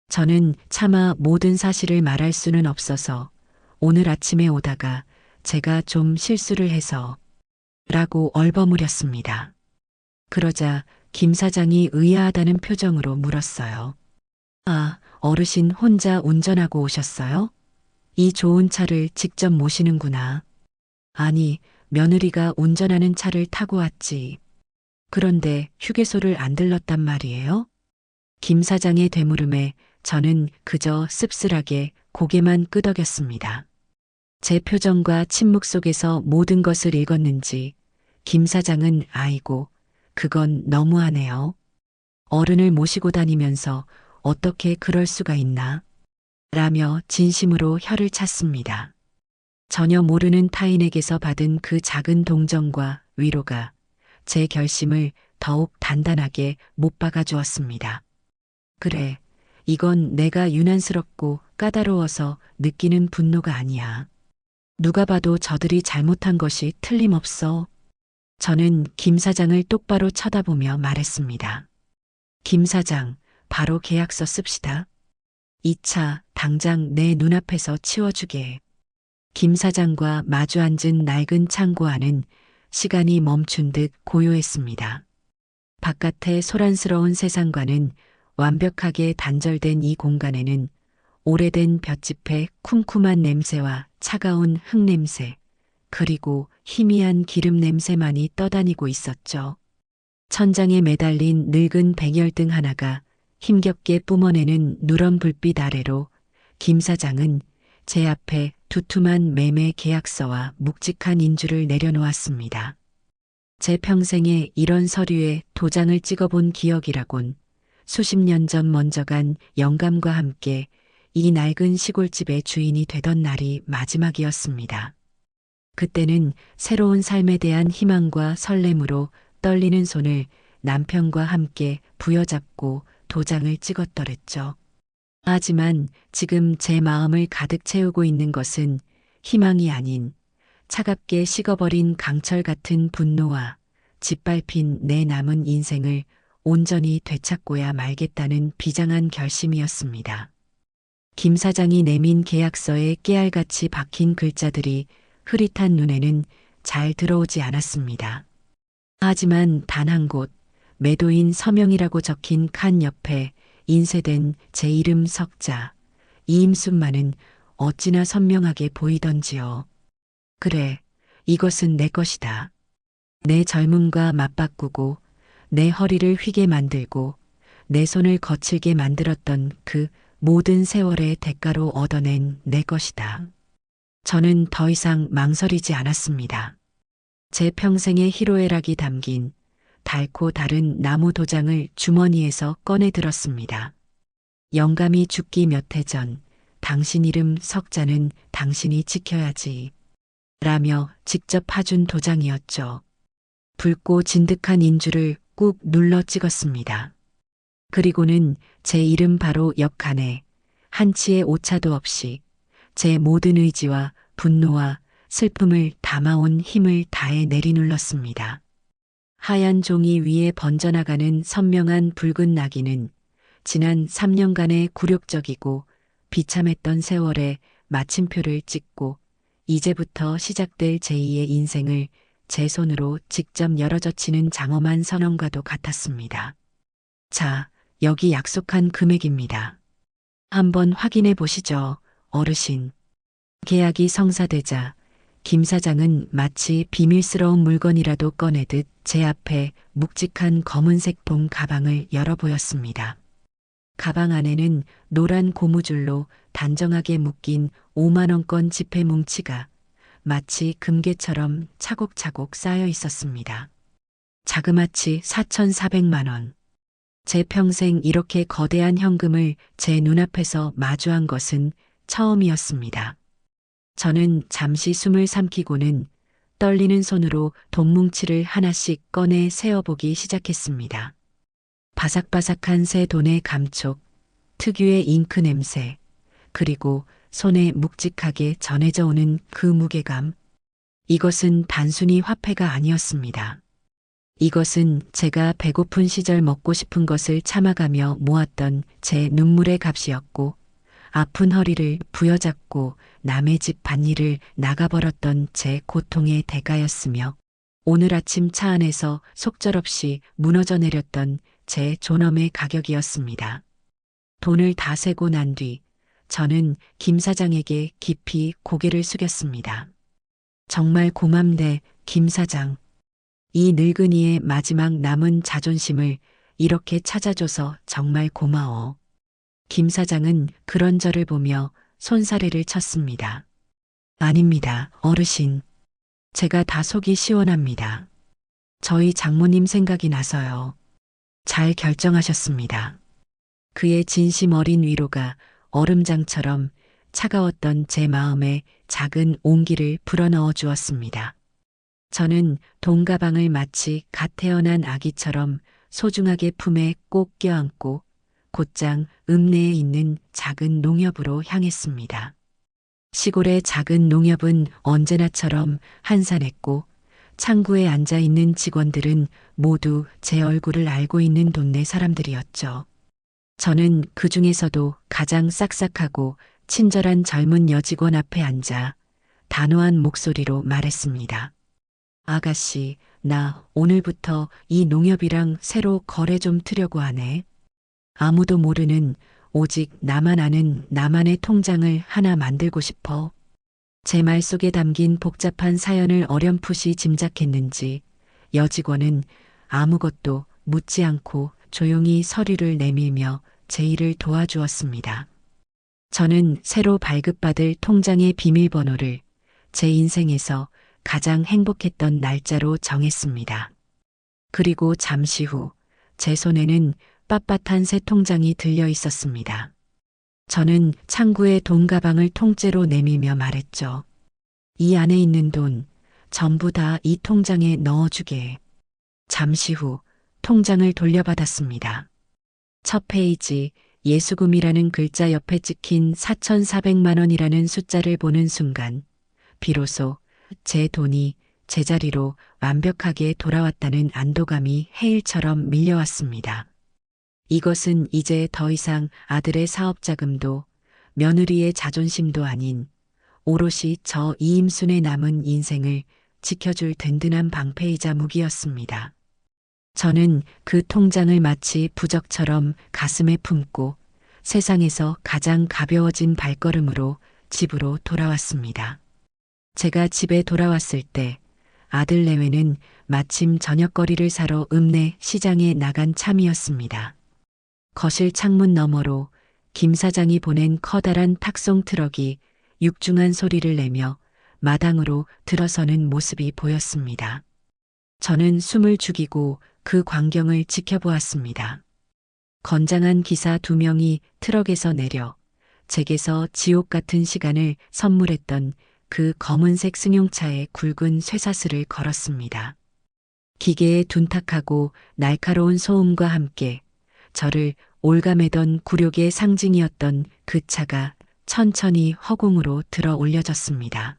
저는 차마 모든 사실을 말할 수는 없어서 오늘 아침에 오다가 제가 좀 실수를 해서 라고 얼버무렸습니다. 그러자 김 사장이 의아하다는 표정으로 물었어요. 아, 어르신 혼자 운전하고 오셨어요? 이 좋은 차를 직접 모시는구나. 아니, 며느리가 운전하는 차를 타고 왔지. 그런데 휴게소를 안 들렀단 말이에요? 김 사장의 되물음에 저는 그저 씁쓸하게 고개만 끄덕였습니다. 제 표정과 침묵 속에서 모든 것을 읽었는지 김 사장은 아이고, 그건 너무하네요. 어른을 모시고 다니면서 어떻게 그럴 수가 있나? 라며 진심으로 혀를 찼습니다. 전혀 모르는 타인에게서 받은 그 작은 동정과 위로가 제 결심을 더욱 단단하게 못 박아 주었습니다. 그래, 이건 내가 유난스럽고 까다로워서 느끼는 분노가 아니야. 누가 봐도 저들이 잘못한 것이 틀림없어. 저는 김 사장을 똑바로 쳐다보며 말했습니다. 김 사장, 바로 계약서 씁시다. 이 차 당장 내 눈앞에서 치워주게. 김 사장과 마주 앉은 낡은 창고 안은 시간이 멈춘 듯 고요했습니다. 바깥의 소란스러운 세상과는 완벽하게 단절된 이 공간에는 오래된 볏짚의 쿰쿰한 냄새와 차가운 흙냄새, 그리고 희미한 기름 냄새만이 떠다니고 있었죠. 천장에 매달린 늙은 백열등 하나가 힘겹게 뿜어내는 누런 불빛 아래로 김 사장은 제 앞에 두툼한 매매 계약서와 묵직한 인주를 내려놓았습니다. 제 평생에 이런 서류에 도장을 찍어본 기억이라곤 수십 년 전 먼저 간 영감과 함께 이 낡은 시골집의 주인이 되던 날이 마지막이었습니다. 그때는 새로운 삶에 대한 희망과 설렘으로 떨리는 손을 남편과 함께 부여잡고 도장을 찍었더랬죠. 하지만 지금 제 마음을 가득 채우고 있는 것은 희망이 아닌 차갑게 식어버린 강철 같은 분노와 짓밟힌 내 남은 인생을 온전히 되찾고야 말겠다는 비장한 결심이었습니다. 김 사장이 내민 계약서에 깨알같이 박힌 글자들이 흐릿한 눈에는 잘 들어오지 않았습니다. 하지만 단 한 곳, 매도인 서명이라고 적힌 칸 옆에 인쇄된 제 이름 석자, 이임순만은 어찌나 선명하게 보이던지요. 그래, 이것은 내 것이다. 내 젊음과 맞바꾸고 내 허리를 휘게 만들고 내 손을 거칠게 만들었던 그 모든 세월의 대가로 얻어낸 내 것이다. 저는 더 이상 망설이지 않았습니다. 제 평생의 희로애락이 담긴 달고 다른 나무 도장을 주머니에서 꺼내 들었습니다. 영감이 죽기 몇 해 전 당신 이름 석자는 당신이 지켜야지. 라며 직접 파준 도장이었죠. 붉고 진득한 인주를 꾹 눌러 찍었습니다. 그리고는 제 이름 바로 옆칸에 한치의 오차도 없이 제 모든 의지와 분노와 슬픔을 담아온 힘을 다해 내리눌렀습니다. 하얀 종이 위에 번져나가는 선명한 붉은 낙인은 지난 3년간의 굴욕적이고 비참했던 세월에 마침표를 찍고 이제부터 시작될 제2의 인생을 제 손으로 직접 열어젖히는 장엄한 선언과도 같았습니다. 자, 여기 약속한 금액입니다. 한번 확인해 보시죠, 어르신. 계약이 성사되자 김 사장은 마치 비밀스러운 물건이라도 꺼내듯 제 앞에 묵직한 검은색 봉 가방을 열어 보였습니다. 가방 안에는 노란 고무줄로 단정하게 묶인 5만 원권 지폐 뭉치가 마치 금괴처럼 차곡차곡 쌓여 있었습니다. 자그마치 4,400만 원. 제 평생 이렇게 거대한 현금을 제 눈앞에서 마주한 것은 처음이었습니다. 저는 잠시 숨을 삼키고는 떨리는 손으로 돈뭉치를 하나씩 꺼내 세어보기 시작했습니다. 바삭바삭한 새 돈의 감촉, 특유의 잉크 냄새, 그리고 손에 묵직하게 전해져 오는 그 무게감. 이것은 단순히 화폐가 아니었습니다. 이것은 제가 배고픈 시절 먹고 싶은 것을 참아가며 모았던 제 눈물의 값이었고, 아픈 허리를 부여잡고 남의 집 밭일을 나가버렸던 제 고통의 대가였으며, 오늘 아침 차 안에서 속절없이 무너져 내렸던 제 존엄의 가격이었습니다. 돈을 다 세고 난 뒤 저는 김 사장에게 깊이 고개를 숙였습니다. 정말 고맙네, 김 사장. 이 늙은이의 마지막 남은 자존심을 이렇게 찾아줘서 정말 고마워. 김 사장은 그런 저를 보며 손사래를 쳤습니다. 아닙니다, 어르신. 제가 다 속이 시원합니다. 저희 장모님 생각이 나서요. 잘 결정하셨습니다. 그의 진심 어린 위로가 얼음장처럼 차가웠던 제 마음에 작은 온기를 불어넣어 주었습니다. 저는 돈가방을 마치 갓 태어난 아기처럼 소중하게 품에 꼭 껴안고 곧장 읍내에 있는 작은 농협으로 향했습니다. 시골의 작은 농협은 언제나처럼 한산했고 창구에 앉아 있는 직원들은 모두 제 얼굴을 알고 있는 동네 사람들이었죠. 저는 그 중에서도 가장 싹싹하고 친절한 젊은 여직원 앞에 앉아 단호한 목소리로 말했습니다. 아가씨, 나 오늘부터 이 농협이랑 새로 거래 좀 트려고 하네. 아무도 모르는 오직 나만 아는 나만의 통장을 하나 만들고 싶어. 제 말 속에 담긴 복잡한 사연을 어렴풋이 짐작했는지 여직원은 아무것도 묻지 않고 조용히 서류를 내밀며 제 일을 도와주었습니다. 저는 새로 발급받을 통장의 비밀번호를 제 인생에서 가장 행복했던 날짜로 정했습니다. 그리고 잠시 후 제 손에는 빳빳한 새 통장이 들려 있었습니다. 저는 창구에 돈 가방을 통째로 내밀며 말했죠. 이 안에 있는 돈 전부 다 이 통장에 넣어주게. 잠시 후 통장을 돌려받았습니다. 첫 페이지 예수금이라는 글자 옆에 찍힌 4,400만 원이라는 숫자를 보는 순간 비로소 제 돈이 제자리로 완벽하게 돌아왔다는 안도감이 해일처럼 밀려왔습니다. 이것은 이제 더 이상 아들의 사업 자금도 며느리의 자존심도 아닌 오롯이 저 이임순의 남은 인생을 지켜줄 든든한 방패이자 무기였습니다. 저는 그 통장을 마치 부적처럼 가슴에 품고 세상에서 가장 가벼워진 발걸음으로 집으로 돌아왔습니다. 제가 집에 돌아왔을 때 아들 내외는 마침 저녁거리를 사러 읍내 시장에 나간 참이었습니다. 거실 창문 너머로 김 사장이 보낸 커다란 탁송 트럭이 육중한 소리를 내며 마당으로 들어서는 모습이 보였습니다. 저는 숨을 죽이고 그 광경을 지켜보았습니다. 건장한 기사 2명이 트럭에서 내려 제게서 지옥 같은 시간을 선물했던 그 검은색 승용차에 굵은 쇠사슬을 걸었습니다. 기계의 둔탁하고 날카로운 소음과 함께 저를 올가매던 굴욕의 상징이었던 그 차가 천천히 허공으로 들어 올려졌습니다.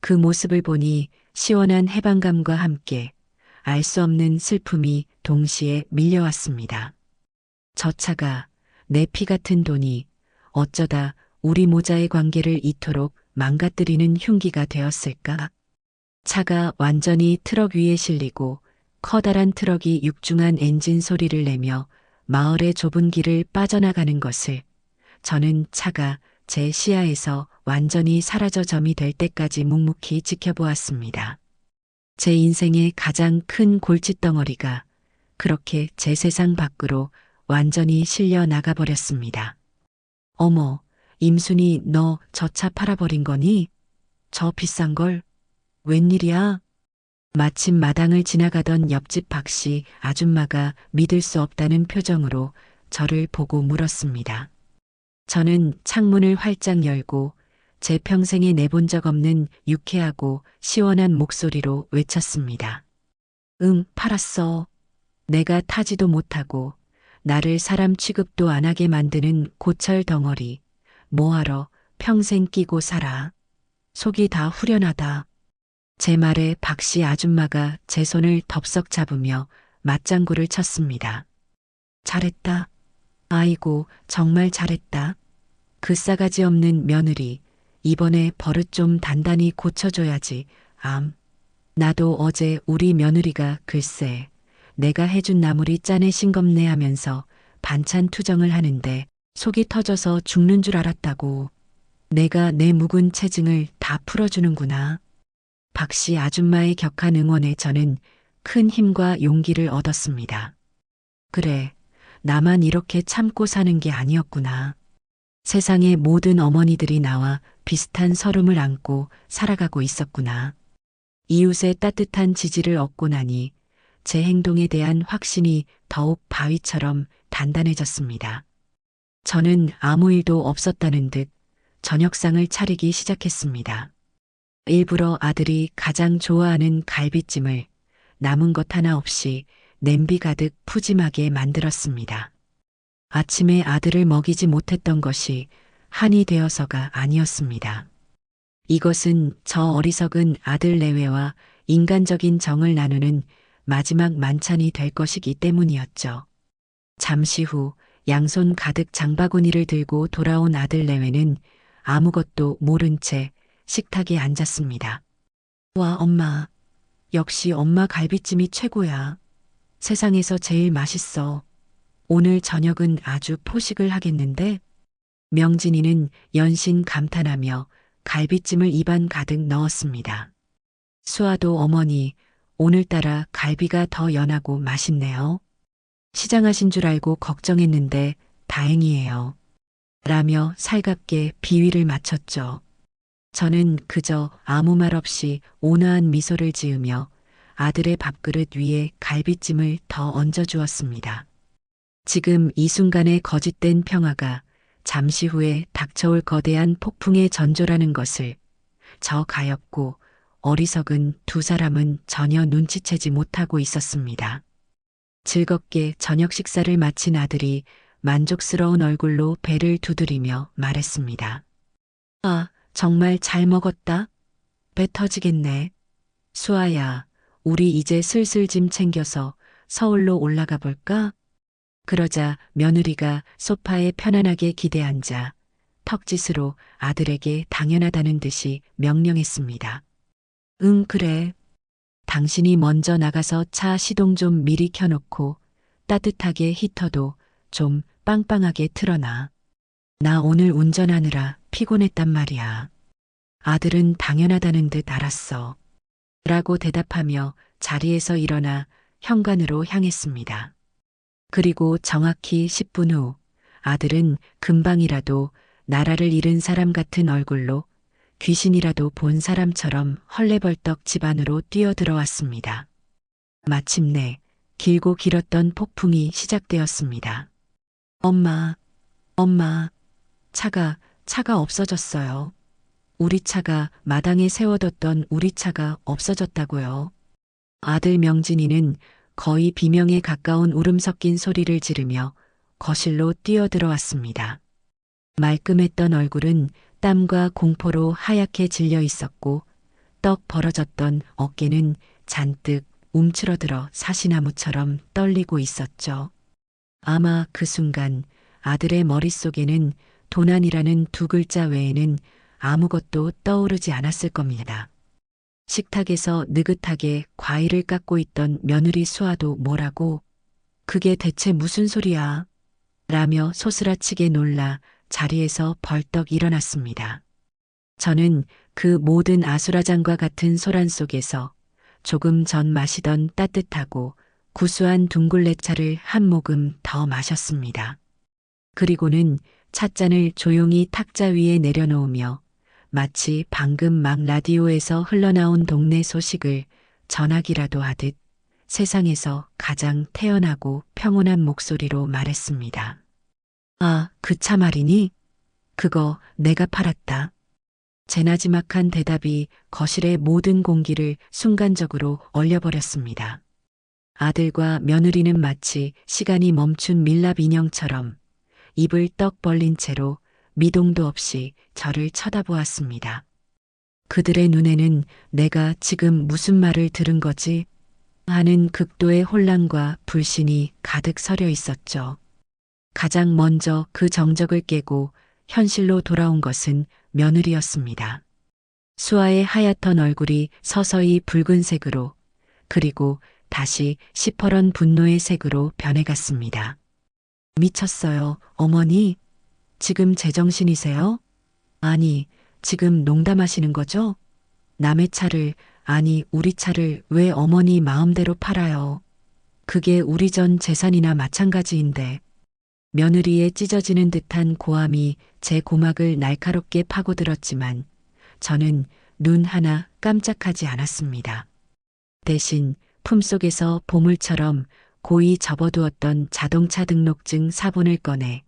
그 모습을 보니 시원한 해방감과 함께 알 수 없는 슬픔이 동시에 밀려왔습니다. 저 차가 내 피 같은 돈이 어쩌다 우리 모자의 관계를 이토록 망가뜨리는 흉기가 되었을까? 차가 완전히 트럭 위에 실리고 커다란 트럭이 육중한 엔진 소리를 내며 마을의 좁은 길을 빠져나가는 것을 저는 차가 제 시야에서 완전히 사라져 점이 될 때까지 묵묵히 지켜보았습니다. 제 인생의 가장 큰 골칫덩어리가 그렇게 제 세상 밖으로 완전히 실려 나가버렸습니다. 어머, 임순이 너 저 차 팔아버린 거니? 저 비싼 걸? 웬일이야? 마침 마당을 지나가던 옆집 박씨 아줌마가 믿을 수 없다는 표정으로 저를 보고 물었습니다. 저는 창문을 활짝 열고 제 평생에 내본 적 없는 유쾌하고 시원한 목소리로 외쳤습니다. 응, 팔았어. 내가 타지도 못하고 나를 사람 취급도 안 하게 만드는 고철 덩어리. 뭐하러 평생 끼고 살아. 속이 다 후련하다. 제 말에 박씨 아줌마가 제 손을 덥석 잡으며 맞장구를 쳤습니다. 잘했다. 아이고, 정말 잘했다. 그 싸가지 없는 며느리. 이번에 버릇 좀 단단히 고쳐줘야지. 나도 어제 우리 며느리가 글쎄 내가 해준 나물이 짠에 싱겁네 하면서 반찬 투정을 하는데 속이 터져서 죽는 줄 알았다고. 내가 내 묵은 체증을 다 풀어주는구나. 박씨 아줌마의 격한 응원에 저는 큰 힘과 용기를 얻었습니다. 그래, 나만 이렇게 참고 사는 게 아니었구나. 세상의 모든 어머니들이 나와 비슷한 서름을 안고 살아가고 있었구나. 이웃의 따뜻한 지지를 얻고 나니 제 행동에 대한 확신이 더욱 바위처럼 단단해졌습니다. 저는 아무 일도 없었다는 듯 저녁상을 차리기 시작했습니다. 일부러 아들이 가장 좋아하는 갈비찜을 남은 것 하나 없이 냄비 가득 푸짐하게 만들었습니다. 아침에 아들을 먹이지 못했던 것이 한이 되어서가 아니었습니다. 이것은 저 어리석은 아들 내외와 인간적인 정을 나누는 마지막 만찬이 될 것이기 때문이었죠. 잠시 후 양손 가득 장바구니를 들고 돌아온 아들 내외는 아무것도 모른 채 식탁에 앉았습니다. 와, 엄마. 역시 엄마 갈비찜이 최고야. 세상에서 제일 맛있어. 오늘 저녁은 아주 포식을 하겠는데? 명진이는 연신 감탄하며 갈비찜을 입안 가득 넣었습니다. 수아도 어머니, 오늘따라 갈비가 더 연하고 맛있네요. 시장하신 줄 알고 걱정했는데 다행이에요. 라며 살갑게 비위를 맞췄죠. 저는 그저 아무 말 없이 온화한 미소를 지으며 아들의 밥그릇 위에 갈비찜을 더 얹어주었습니다. 지금 이 순간의 거짓된 평화가 잠시 후에 닥쳐올 거대한 폭풍의 전조라는 것을 저 가엾고 어리석은 두 사람은 전혀 눈치채지 못하고 있었습니다. 즐겁게 저녁 식사를 마친 아들이 만족스러운 얼굴로 배를 두드리며 말했습니다. 아, 정말 잘 먹었다. 배 터지겠네. 수아야, 우리 이제 슬슬 짐 챙겨서 서울로 올라가 볼까? 그러자 며느리가 소파에 편안하게 기대앉아 턱짓으로 아들에게 당연하다는 듯이 명령했습니다. 응, 그래. 당신이 먼저 나가서 차 시동 좀 미리 켜놓고 따뜻하게 히터도 좀 빵빵하게 틀어놔. 나 오늘 운전하느라 피곤했단 말이야. 아들은 당연하다는 듯 알았어. 라고 대답하며 자리에서 일어나 현관으로 향했습니다. 그리고 정확히 10분 후 아들은 금방이라도 나라를 잃은 사람 같은 얼굴로 귀신이라도 본 사람처럼 헐레벌떡 집 안으로 뛰어들어왔습니다. 마침내 길고 길었던 폭풍이 시작되었습니다. 엄마, 엄마, 차가 없어졌어요. 우리 차가 마당에 세워뒀던 우리 차가 없어졌다고요. 아들 명진이는 거의 비명에 가까운 울음 섞인 소리를 지르며 거실로 뛰어들어왔습니다. 말끔했던 얼굴은 땀과 공포로 하얗게 질려 있었고 떡 벌어졌던 어깨는 잔뜩 움츠러들어 사시나무처럼 떨리고 있었죠. 아마 그 순간 아들의 머릿속에는 도난이라는 두 글자 외에는 아무것도 떠오르지 않았을 겁니다. 식탁에서 느긋하게 과일을 깎고 있던 며느리 수아도 뭐라고 그게 대체 무슨 소리야? 라며 소스라치게 놀라 자리에서 벌떡 일어났습니다. 저는 그 모든 아수라장과 같은 소란 속에서 조금 전 마시던 따뜻하고 구수한 둥글레차를 한 모금 더 마셨습니다. 그리고는 찻잔을 조용히 탁자 위에 내려놓으며 마치 방금 막 라디오에서 흘러나온 동네 소식을 전하기라도 하듯 세상에서 가장 태연하고 평온한 목소리로 말했습니다. 아, 그 차 말이니? 그거 내가 팔았다. 제 나지막한 대답이 거실의 모든 공기를 순간적으로 얼려버렸습니다. 아들과 며느리는 마치 시간이 멈춘 밀랍 인형처럼 입을 떡 벌린 채로 미동도 없이 저를 쳐다보았습니다. 그들의 눈에는 내가 지금 무슨 말을 들은 거지? 하는 극도의 혼란과 불신이 가득 서려 있었죠. 가장 먼저 그 정적을 깨고 현실로 돌아온 것은 며느리였습니다. 수아의 하얗던 얼굴이 서서히 붉은색으로 그리고 다시 시퍼런 분노의 색으로 변해갔습니다. 미쳤어요, 어머니. 지금 제정신이세요? 아니, 지금 농담하시는 거죠? 남의 차를 아니, 우리 차를 왜 어머니 마음대로 팔아요? 그게 우리 전 재산이나 마찬가지인데. 며느리의 찢어지는 듯한 고함이 제 고막을 날카롭게 파고들었지만 저는 눈 하나 깜짝하지 않았습니다. 대신 품속에서 보물처럼 고이 접어두었던 자동차 등록증 사본을 꺼내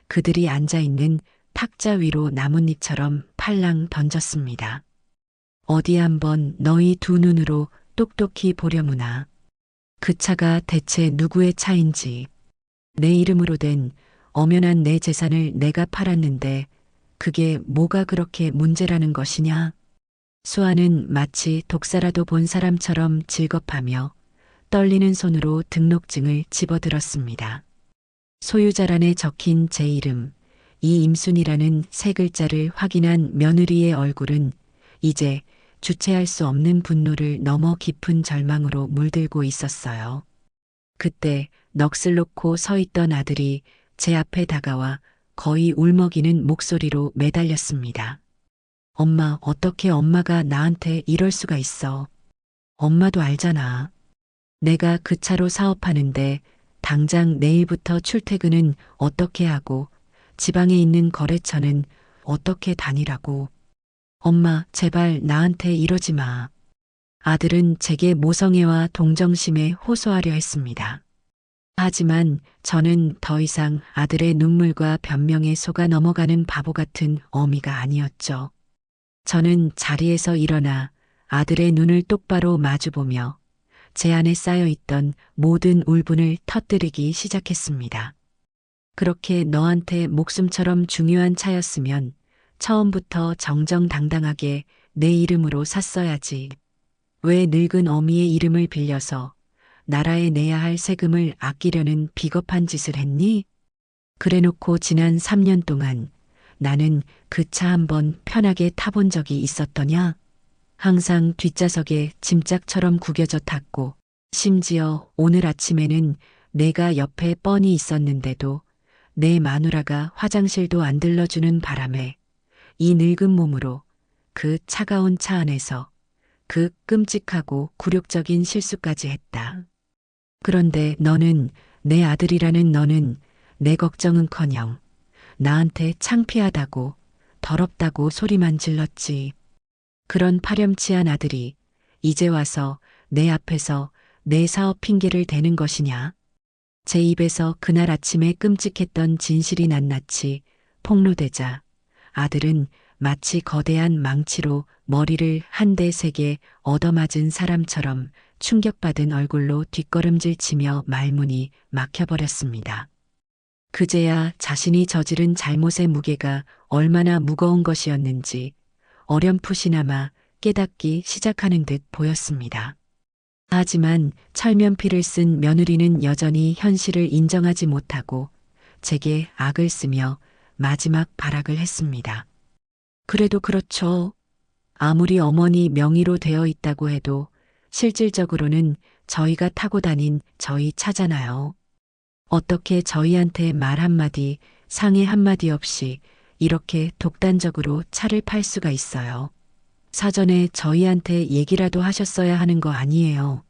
그들이 앉아있는 탁자 위로 나뭇잎처럼 팔랑 던졌습니다. 어디 한번 너희 두 눈으로 똑똑히 보려무나. 그 차가 대체 누구의 차인지. 내 이름으로 된 엄연한 내 재산을 내가 팔았는데 그게 뭐가 그렇게 문제라는 것이냐? 수아는 마치 독사라도 본 사람처럼 질겁하며 떨리는 손으로 등록증을 집어들었습니다. 소유자란에 적힌 제 이름, 이임순이라는 세 글자를 확인한 며느리의 얼굴은 이제 주체할 수 없는 분노를 넘어 깊은 절망으로 물들고 있었어요. 그때 넋을 놓고 서 있던 아들이 제 앞에 다가와 거의 울먹이는 목소리로 매달렸습니다. 엄마, 어떻게 엄마가 나한테 이럴 수가 있어. 엄마도 알잖아. 내가 그 차로 사업하는데 당장 내일부터 출퇴근은 어떻게 하고 지방에 있는 거래처는 어떻게 다니라고. 엄마, 제발 나한테 이러지 마. 아들은 제게 모성애와 동정심에 호소하려 했습니다. 하지만 저는 더 이상 아들의 눈물과 변명에 속아 넘어가는 바보 같은 어미가 아니었죠. 저는 자리에서 일어나 아들의 눈을 똑바로 마주보며 제 안에 쌓여있던 모든 울분을 터뜨리기 시작했습니다. 그렇게 너한테 목숨처럼 중요한 차였으면 처음부터 정정당당하게 내 이름으로 샀어야지. 왜 늙은 어미의 이름을 빌려서 나라에 내야 할 세금을 아끼려는 비겁한 짓을 했니? 그래놓고 지난 3년 동안 나는 그 차 한번 편하게 타본 적이 있었더냐? 항상 뒷좌석에 짐짝처럼 구겨져 탔고 심지어 오늘 아침에는 내가 옆에 뻔히 있었는데도 내 마누라가 화장실도 안 들러주는 바람에 이 늙은 몸으로 그 차가운 차 안에서 그 끔찍하고 굴욕적인 실수까지 했다. 그런데 너는, 내 아들이라는 너는 내 걱정은커녕 나한테 창피하다고 더럽다고 소리만 질렀지. 그런 파렴치한 아들이 이제 와서 내 앞에서 내 사업 핑계를 대는 것이냐? 제 입에서 그날 아침에 끔찍했던 진실이 낱낱이 폭로되자 아들은 마치 거대한 망치로 머리를 한 대 세게 얻어맞은 사람처럼 충격받은 얼굴로 뒷걸음질 치며 말문이 막혀버렸습니다. 그제야 자신이 저지른 잘못의 무게가 얼마나 무거운 것이었는지 어렴풋이나마 깨닫기 시작하는 듯 보였습니다. 하지만 철면피를 쓴 며느리는 여전히 현실을 인정하지 못하고 제게 악을 쓰며 마지막 발악을 했습니다. 그래도 그렇죠. 아무리 어머니 명의로 되어 있다고 해도 실질적으로는 저희가 타고 다닌 저희 차잖아요. 어떻게 저희한테 말 한마디, 상의 한마디 없이 이렇게 독단적으로 차를 팔 수가 있어요. 사전에 저희한테 얘기라도 하셨어야 하는 거 아니에요.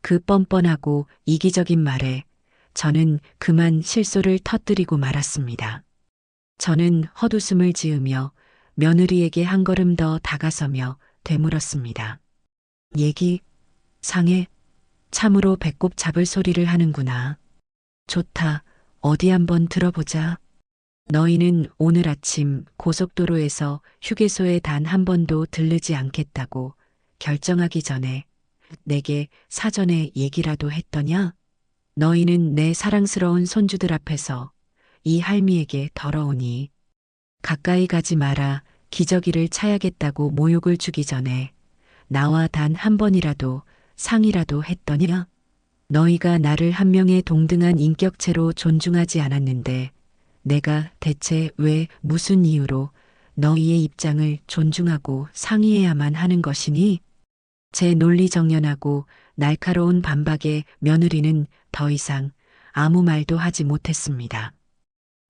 그 뻔뻔하고 이기적인 말에 저는 그만 실소를 터뜨리고 말았습니다. 저는 헛웃음을 지으며 며느리에게 한 걸음 더 다가서며 되물었습니다. 얘기, 상해, 참으로 배꼽 잡을 소리를 하는구나. 좋다, 어디 한번 들어보자. 너희는 오늘 아침 고속도로에서 휴게소에 단 한 번도 들르지 않겠다고 결정하기 전에 내게 사전에 얘기라도 했더냐? 너희는 내 사랑스러운 손주들 앞에서 이 할미에게 더러우니 가까이 가지 마라 기저귀를 차야겠다고 모욕을 주기 전에 나와 단 한 번이라도 상의라도 했더냐? 너희가 나를 한 명의 동등한 인격체로 존중하지 않았는데 내가 대체 왜 무슨 이유로 너희의 입장을 존중하고 상의해야만 하는 것이니? 제 논리정연하고 날카로운 반박에 며느리는 더 이상 아무 말도 하지 못했습니다.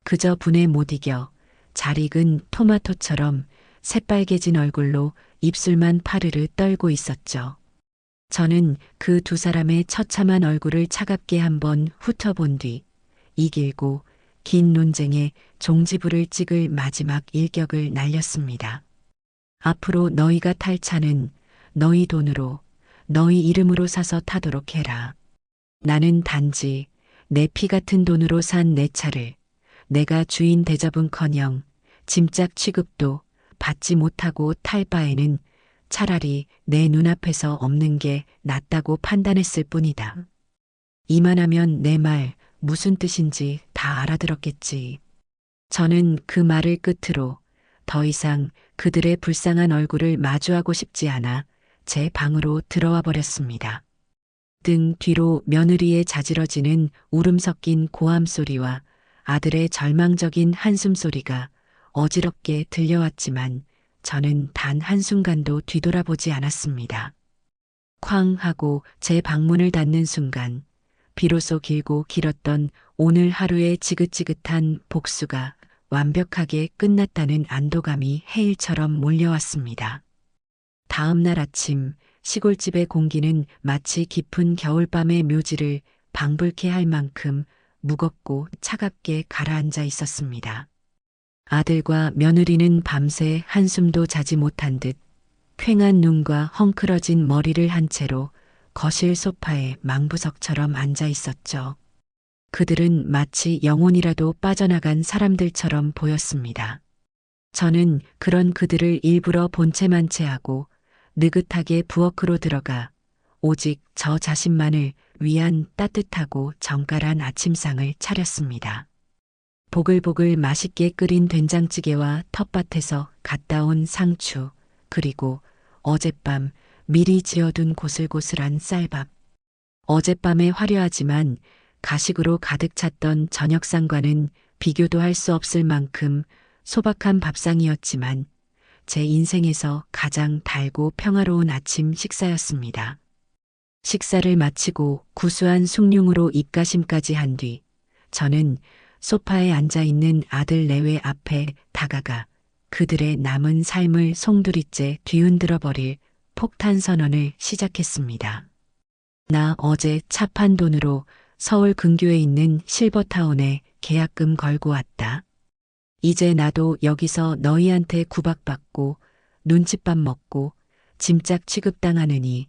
그저 분에 못 이겨 잘 익은 토마토처럼 새빨개진 얼굴로 입술만 파르르 떨고 있었죠. 저는 그 두 사람의 처참한 얼굴을 차갑게 한번 훑어본 뒤 이 길고 긴 논쟁에 종지부를 찍을 마지막 일격을 날렸습니다. 앞으로 너희가 탈 차는 너희 돈으로, 너희 이름으로 사서 타도록 해라. 나는 단지 내 피 같은 돈으로 산 내 차를 내가 주인 대접은커녕 짐짝 취급도 받지 못하고 탈 바에는 차라리 내 눈앞에서 없는 게 낫다고 판단했을 뿐이다. 이만하면 내 말 무슨 뜻인지 다 알아들었겠지. 저는 그 말을 끝으로 더 이상 그들의 불쌍한 얼굴을 마주하고 싶지 않아 제 방으로 들어와 버렸습니다. 등 뒤로 며느리의 자지러지는 울음 섞인 고함 소리와 아들의 절망적인 한숨 소리가 어지럽게 들려왔지만 저는 단 한순간도 뒤돌아보지 않았습니다. 쾅 하고 제 방문을 닫는 순간 비로소 길고 길었던 오늘 하루의 지긋지긋한 복수가 완벽하게 끝났다는 안도감이 해일처럼 몰려왔습니다. 다음 날 아침 시골집의 공기는 마치 깊은 겨울밤의 묘지를 방불케 할 만큼 무겁고 차갑게 가라앉아 있었습니다. 아들과 며느리는 밤새 한숨도 자지 못한 듯 퀭한 눈과 헝클어진 머리를 한 채로 거실 소파에 망부석처럼 앉아 있었죠. 그들은 마치 영혼이라도 빠져나간 사람들처럼 보였습니다. 저는 그런 그들을 일부러 본체만 채하고 느긋하게 부엌으로 들어가 오직 저 자신만을 위한 따뜻하고 정갈한 아침상을 차렸습니다. 보글보글 맛있게 끓인 된장찌개와 텃밭에서 갔다 온 상추, 그리고 어젯밤 미리 지어둔 고슬고슬한 쌀밥. 어젯밤에 화려하지만 가식으로 가득 찼던 저녁상과는 비교도 할 수 없을 만큼 소박한 밥상이었지만 제 인생에서 가장 달고 평화로운 아침 식사였습니다. 식사를 마치고 구수한 숭늉으로 입가심까지 한 뒤 저는 소파에 앉아 있는 아들 내외 앞에 다가가 그들의 남은 삶을 송두리째 뒤흔들어 버릴 폭탄 선언을 시작했습니다. 나 어제 차 판 돈으로 서울 근교에 있는 실버타운에 계약금 걸고 왔다. 이제 나도 여기서 너희한테 구박받고 눈칫밥 먹고 짐짝 취급당하느니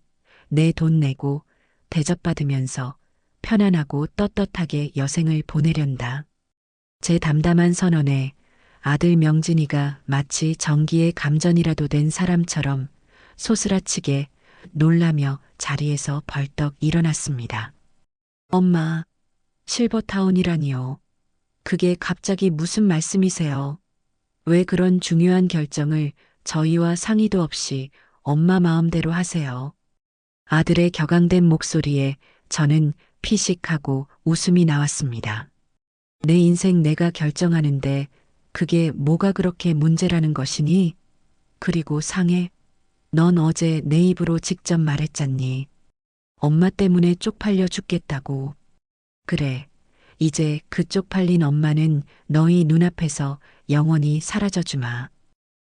내 돈 내고 대접받으면서 편안하고 떳떳하게 여생을 보내련다. 제 담담한 선언에 아들 명진이가 마치 전기의 감전이라도 된 사람처럼 소스라치게 놀라며 자리에서 벌떡 일어났습니다. 엄마, 실버타운이라니요. 그게 갑자기 무슨 말씀이세요? 왜 그런 중요한 결정을 저희와 상의도 없이 엄마 마음대로 하세요? 아들의 격앙된 목소리에 저는 피식하고 웃음이 나왔습니다. 내 인생 내가 결정하는데 그게 뭐가 그렇게 문제라는 것이니? 그리고 상해? 넌 어제 내 입으로 직접 말했잖니. 엄마 때문에 쪽팔려 죽겠다고. 그래, 이제 그 쪽팔린 엄마는 너희 눈앞에서 영원히 사라져 주마.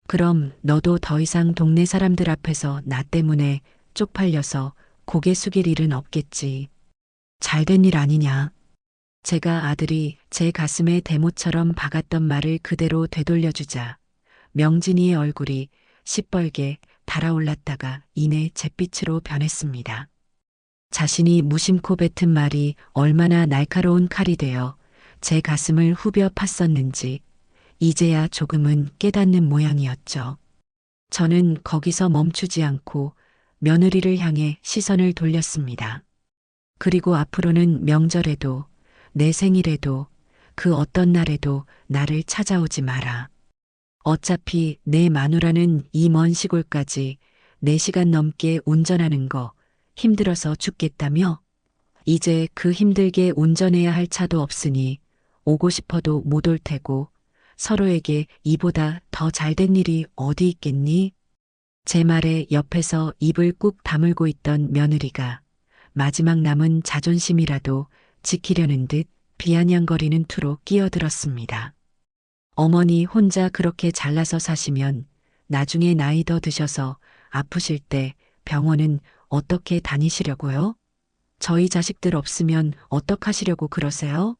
그럼 너도 더 이상 동네 사람들 앞에서 나 때문에 쪽팔려서 고개 숙일 일은 없겠지. 잘된 일 아니냐. 제가 아들이 제 가슴에 대모처럼 박았던 말을 그대로 되돌려주자 명진이의 얼굴이 시뻘게 달아올랐다가 이내 잿빛으로 변했습니다. 자신이 무심코 뱉은 말이 얼마나 날카로운 칼이 되어 제 가슴을 후벼 팠었는지 이제야 조금은 깨닫는 모양이었죠. 저는 거기서 멈추지 않고 며느리를 향해 시선을 돌렸습니다. 그리고 앞으로는 명절에도 내 생일에도 그 어떤 날에도 나를 찾아오지 마라. 어차피 내 마누라는 이 먼 시골까지 4시간 넘게 운전하는 거 힘들어서 죽겠다며? 이제 그 힘들게 운전해야 할 차도 없으니 오고 싶어도 못 올 테고 서로에게 이보다 더 잘된 일이 어디 있겠니? 제 말에 옆에서 입을 꾹 다물고 있던 며느리가 마지막 남은 자존심이라도 지키려는 듯 비아냥거리는 투로 끼어들었습니다. 어머니 혼자 그렇게 잘나서 사시면 나중에 나이 더 드셔서 아프실 때 병원은 어떻게 다니시려고요? 저희 자식들 없으면 어떡하시려고 그러세요?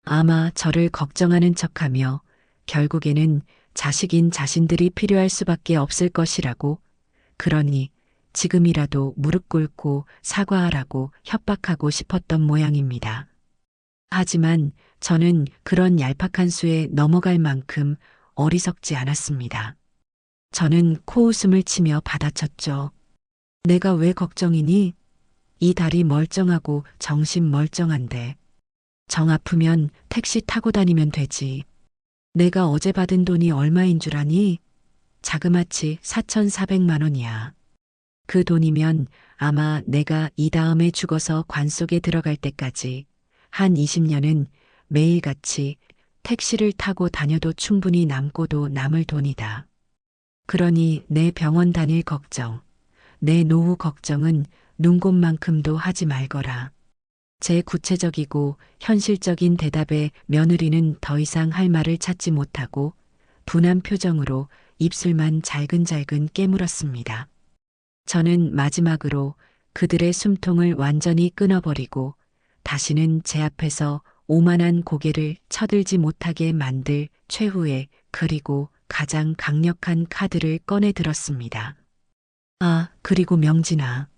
아마 저를 걱정하는 척하며 결국에는 자식인 자신들이 필요할 수밖에 없을 것이라고, 그러니 지금이라도 무릎 꿇고 사과하라고 협박하고 싶었던 모양입니다. 하지만 저는 그런 얄팍한 수에 넘어갈 만큼 어리석지 않았습니다. 저는 코웃음을 치며 받아쳤죠. 내가 왜 걱정이니? 이 다리 멀쩡하고 정신 멀쩡한데. 정 아프면 택시 타고 다니면 되지. 내가 어제 받은 돈이 얼마인 줄 아니? 자그마치 4,400만 원이야. 그 돈이면 아마 내가 이 다음에 죽어서 관 속에 들어갈 때까지 한 20년은 매일같이 택시를 타고 다녀도 충분히 남고도 남을 돈이다. 그러니 내 병원 다닐 걱정, 내 노후 걱정은 눈곱만큼도 하지 말거라. 제 구체적이고 현실적인 대답에 며느리는 더 이상 할 말을 찾지 못하고 분한 표정으로 입술만 잘근잘근 깨물었습니다. 저는 마지막으로 그들의 숨통을 완전히 끊어버리고 다시는 제 앞에서 오만한 고개를 쳐들지 못하게 만들 최후의 그리고 가장 강력한 카드를 꺼내 들었습니다. 아, 그리고 명진아.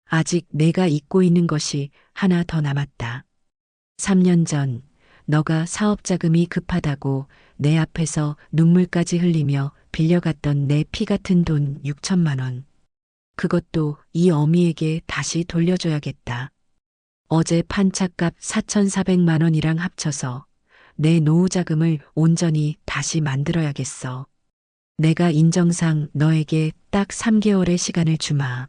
아직 내가 잊고 있는 것이 하나 더 남았다. 3년 전 너가 사업 자금이 급하다고 내 앞에서 눈물까지 흘리며 빌려갔던 내 피 같은 돈 6천만 원. 그것도 이 어미에게 다시 돌려줘야겠다. 어제 판차값 4,400만 원이랑 합쳐서 내 노후 자금을 온전히 다시 만들어야겠어. 내가 인정상 너에게 딱 3개월의 시간을 주마.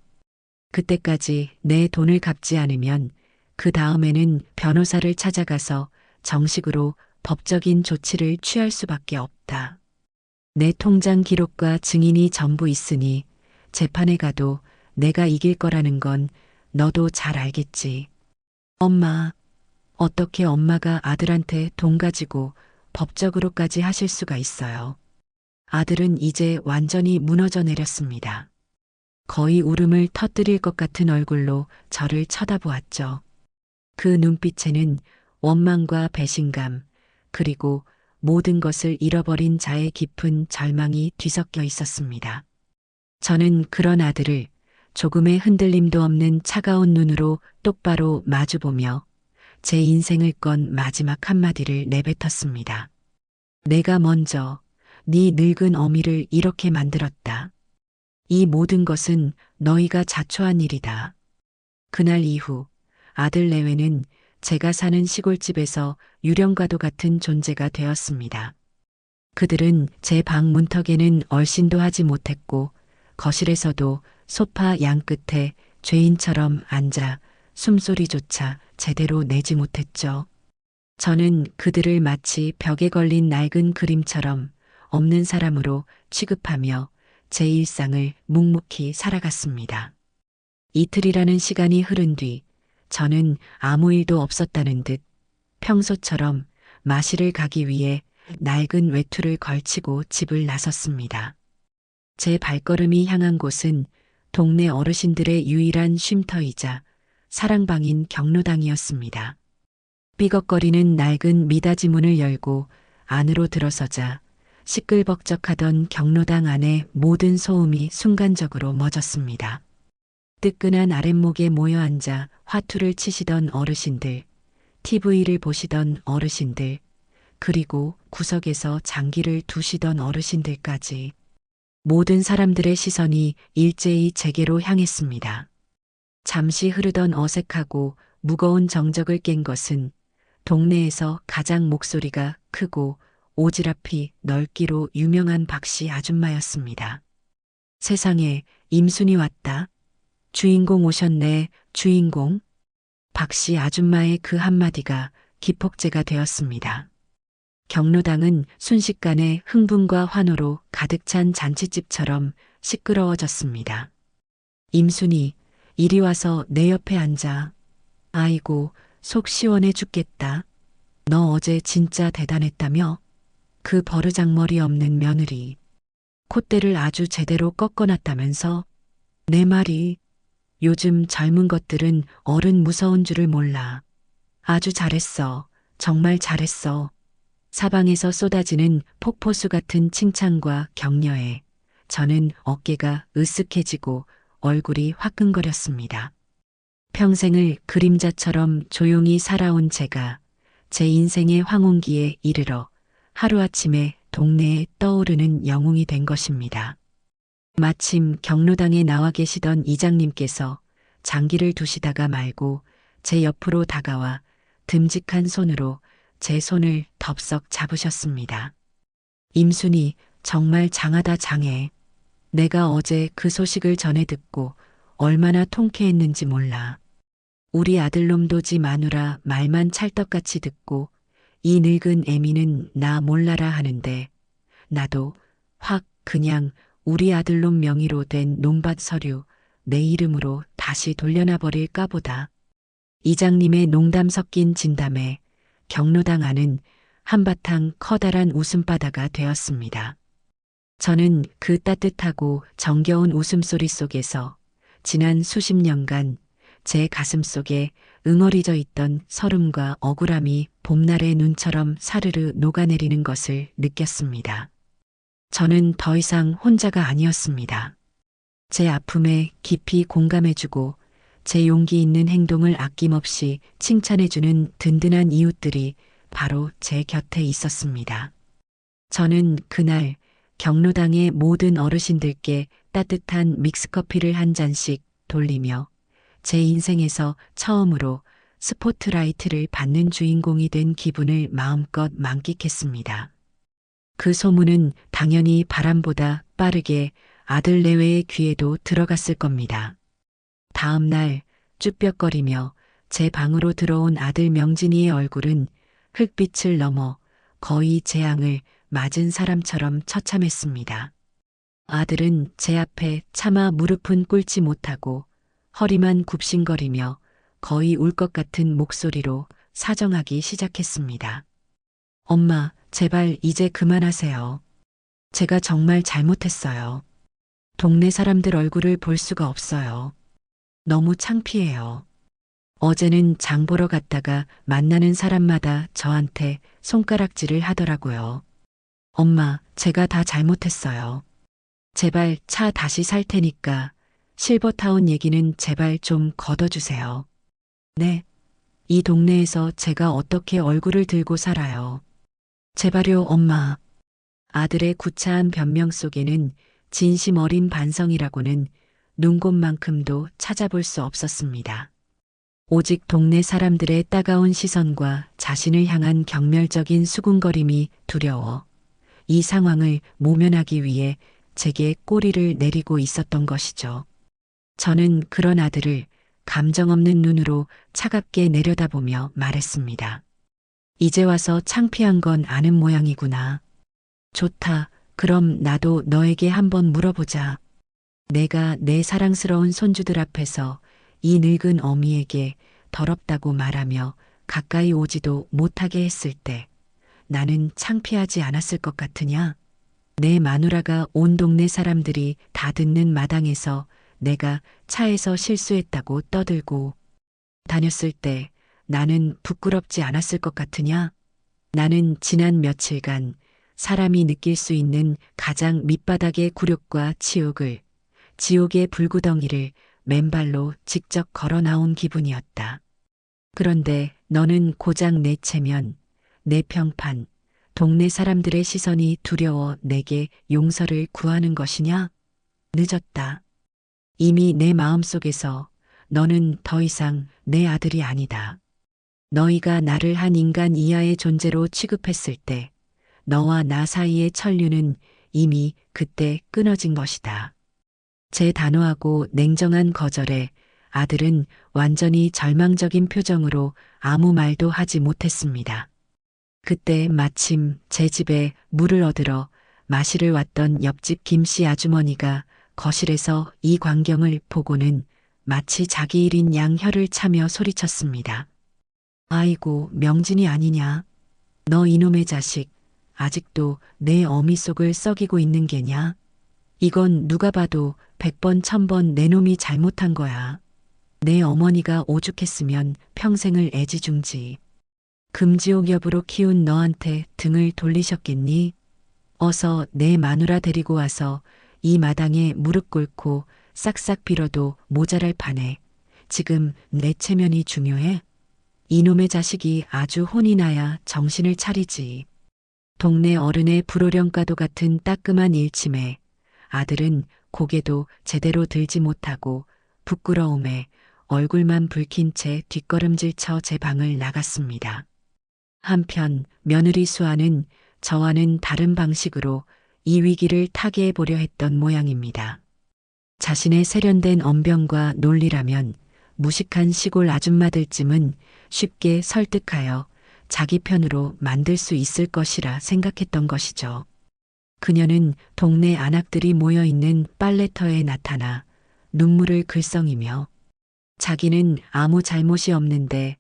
그때까지 내 돈을 갚지 않으면 그 다음에는 변호사를 찾아가서 정식으로 법적인 조치를 취할 수밖에 없다. 내 통장 기록과 증인이 전부 있으니 재판에 가도 내가 이길 거라는 건 너도 잘 알겠지. 엄마, 어떻게 엄마가 아들한테 돈 가지고 법적으로까지 하실 수가 있어요. 아들은 이제 완전히 무너져 내렸습니다. 거의 울음을 터뜨릴 것 같은 얼굴로 저를 쳐다보았죠. 그 눈빛에는 원망과 배신감, 그리고 모든 것을 잃어버린 자의 깊은 절망이 뒤섞여 있었습니다. 저는 그런 아들을 조금의 흔들림도 없는 차가운 눈으로 똑바로 마주보며 제 인생을 건 마지막 한마디를 내뱉었습니다. 내가 먼저 네 늙은 어미를 이렇게 만들었다. 이 모든 것은 너희가 자초한 일이다. 그날 이후 아들 내외는 제가 사는 시골집에서 유령과도 같은 존재가 되었습니다. 그들은 제 방 문턱에는 얼씬도 하지 못했고 거실에서도 소파 양끝에 죄인처럼 앉아 숨소리조차 제대로 내지 못했죠. 저는 그들을 마치 벽에 걸린 낡은 그림처럼 없는 사람으로 취급하며 제 일상을 묵묵히 살아갔습니다. 이틀이라는 시간이 흐른 뒤 저는 아무 일도 없었다는 듯 평소처럼 마실을 가기 위해 낡은 외투를 걸치고 집을 나섰습니다. 제 발걸음이 향한 곳은 동네 어르신들의 유일한 쉼터이자 사랑방인 경로당이었습니다. 삐걱거리는 낡은 미닫이 문을 열고 안으로 들어서자 시끌벅적하던 경로당 안의 모든 소음이 순간적으로 멎었습니다. 뜨끈한 아랫목에 모여 앉아 화투를 치시던 어르신들, TV를 보시던 어르신들, 그리고 구석에서 장기를 두시던 어르신들까지 모든 사람들의 시선이 일제히 제게로 향했습니다. 잠시 흐르던 어색하고 무거운 정적을 깬 것은 동네에서 가장 목소리가 크고 오지랖이 넓기로 유명한 박씨 아줌마였습니다. 세상에, 임순이 왔다. 주인공 오셨네, 주인공. 박씨 아줌마의 그 한마디가 기폭제가 되었습니다. 경로당은 순식간에 흥분과 환호로 가득 찬 잔치집처럼 시끄러워졌습니다. 임순이, 이리 와서 내 옆에 앉아. 아이고, 속 시원해 죽겠다. 너 어제 진짜 대단했다며? 그 버르장머리 없는 며느리. 콧대를 아주 제대로 꺾어놨다면서? 내 말이 요즘 젊은 것들은 어른 무서운 줄을 몰라. 아주 잘했어. 정말 잘했어. 사방에서 쏟아지는 폭포수 같은 칭찬과 격려에 저는 어깨가 으쓱해지고 얼굴이 화끈거렸습니다. 평생을 그림자처럼 조용히 살아온 제가 제 인생의 황혼기에 이르러 하루아침에 동네에 떠오르는 영웅이 된 것입니다. 마침 경로당에 나와 계시던 이장님께서 장기를 두시다가 말고 제 옆으로 다가와 듬직한 손으로 제 손을 덥석 잡으셨습니다. 임순이 정말 장하다 장해. 내가 어제 그 소식을 전해 듣고 얼마나 통쾌했는지 몰라. 우리 아들놈도지 마누라 말만 찰떡같이 듣고 이 늙은 애미는 나 몰라라 하는데 나도 확 그냥 우리 아들놈 명의로 된 논밭 서류 내 이름으로 다시 돌려놔 버릴까 보다. 이장님의 농담 섞인 진담에 경로당 안은 한바탕 커다란 웃음바다가 되었습니다. 저는 그 따뜻하고 정겨운 웃음소리 속에서 지난 수십 년간 제 가슴 속에 응어리져 있던 서름과 억울함이 봄날의 눈처럼 사르르 녹아내리는 것을 느꼈습니다. 저는 더 이상 혼자가 아니었습니다. 제 아픔에 깊이 공감해주고 제 용기 있는 행동을 아낌없이 칭찬해주는 든든한 이웃들이 바로 제 곁에 있었습니다. 저는 그날 경로당의 모든 어르신들께 따뜻한 믹스커피를 한 잔씩 돌리며 제 인생에서 처음으로 스포트라이트를 받는 주인공이 된 기분을 마음껏 만끽했습니다. 그 소문은 당연히 바람보다 빠르게 아들 내외의 귀에도 들어갔을 겁니다. 다음 날 쭈뼛거리며 제 방으로 들어온 아들 명진이의 얼굴은 흙빛을 넘어 거의 재앙을 맞은 사람처럼 처참했습니다. 아들은 제 앞에 차마 무릎은 꿇지 못하고 허리만 굽신거리며 거의 울 것 같은 목소리로 사정하기 시작했습니다. 엄마, 제발 이제 그만하세요. 제가 정말 잘못했어요. 동네 사람들 얼굴을 볼 수가 없어요. 너무 창피해요. 어제는 장 보러 갔다가 만나는 사람마다 저한테 손가락질을 하더라고요. 엄마, 제가 다 잘못했어요. 제발 차 다시 살 테니까 실버타운 얘기는 제발 좀 걷어주세요. 네. 이 동네에서 제가 어떻게 얼굴을 들고 살아요. 제발요, 엄마. 아들의 구차한 변명 속에는 진심 어린 반성이라고는 눈곱만큼도 찾아볼 수 없었습니다. 오직 동네 사람들의 따가운 시선과 자신을 향한 경멸적인 수군거림이 두려워 이 상황을 모면하기 위해 제게 꼬리를 내리고 있었던 것이죠. 저는 그런 아들을 감정 없는 눈으로 차갑게 내려다보며 말했습니다. 이제 와서 창피한 건 아는 모양이구나. 좋다. 그럼 나도 너에게 한번 물어보자. 내가 내 사랑스러운 손주들 앞에서 이 늙은 어미에게 더럽다고 말하며 가까이 오지도 못하게 했을 때 나는 창피하지 않았을 것 같으냐? 내 마누라가 온 동네 사람들이 다 듣는 마당에서 내가 차에서 실수했다고 떠들고 다녔을 때 나는 부끄럽지 않았을 것 같으냐? 나는 지난 며칠간 사람이 느낄 수 있는 가장 밑바닥의 굴욕과 치욕을 지옥의 불구덩이를 맨발로 직접 걸어 나온 기분이었다. 그런데 너는 고작 내 체면, 내 평판, 동네 사람들의 시선이 두려워 내게 용서를 구하는 것이냐? 늦었다. 이미 내 마음속에서 너는 더 이상 내 아들이 아니다. 너희가 나를 한 인간 이하의 존재로 취급했을 때 너와 나 사이의 천류는 이미 그때 끊어진 것이다. 제 단호하고 냉정한 거절에 아들은 완전히 절망적인 표정으로 아무 말도 하지 못했습니다. 그때 마침 제 집에 물을 얻으러 마시를 왔던 옆집 김씨 아주머니가 거실에서 이 광경을 보고는 마치 자기 일인 양 혀를 차며 소리쳤습니다. 아이고, 명진이 아니냐? 너 이놈의 자식, 아직도 내 어미 속을 썩이고 있는 게냐? 이건 누가 봐도 100번 1000번 내 놈이 잘못한 거야. 내 어머니가 오죽했으면 평생을 애지중지 금지옥 여부로 키운 너한테 등을 돌리셨겠니? 어서 내 마누라 데리고 와서 이 마당에 무릎 꿇고 싹싹 빌어도 모자랄 판에 지금 내 체면이 중요해? 이놈의 자식이 아주 혼이 나야 정신을 차리지. 동네 어른의 불호령과도 같은 따끔한 일침에 아들은 고개도 제대로 들지 못하고 부끄러움에 얼굴만 붉힌 채 뒷걸음질 쳐 제 방을 나갔습니다. 한편 며느리 수아는 저와는 다른 방식으로 이 위기를 타개해 보려 했던 모양입니다. 자신의 세련된 언변과 논리라면 무식한 시골 아줌마들쯤은 쉽게 설득하여 자기 편으로 만들 수 있을 것이라 생각했던 것이죠. 그녀는 동네 안악들이 모여 있는 빨래터에 나타나 눈물을 글썽이며 자기는 아무 잘못이 없는데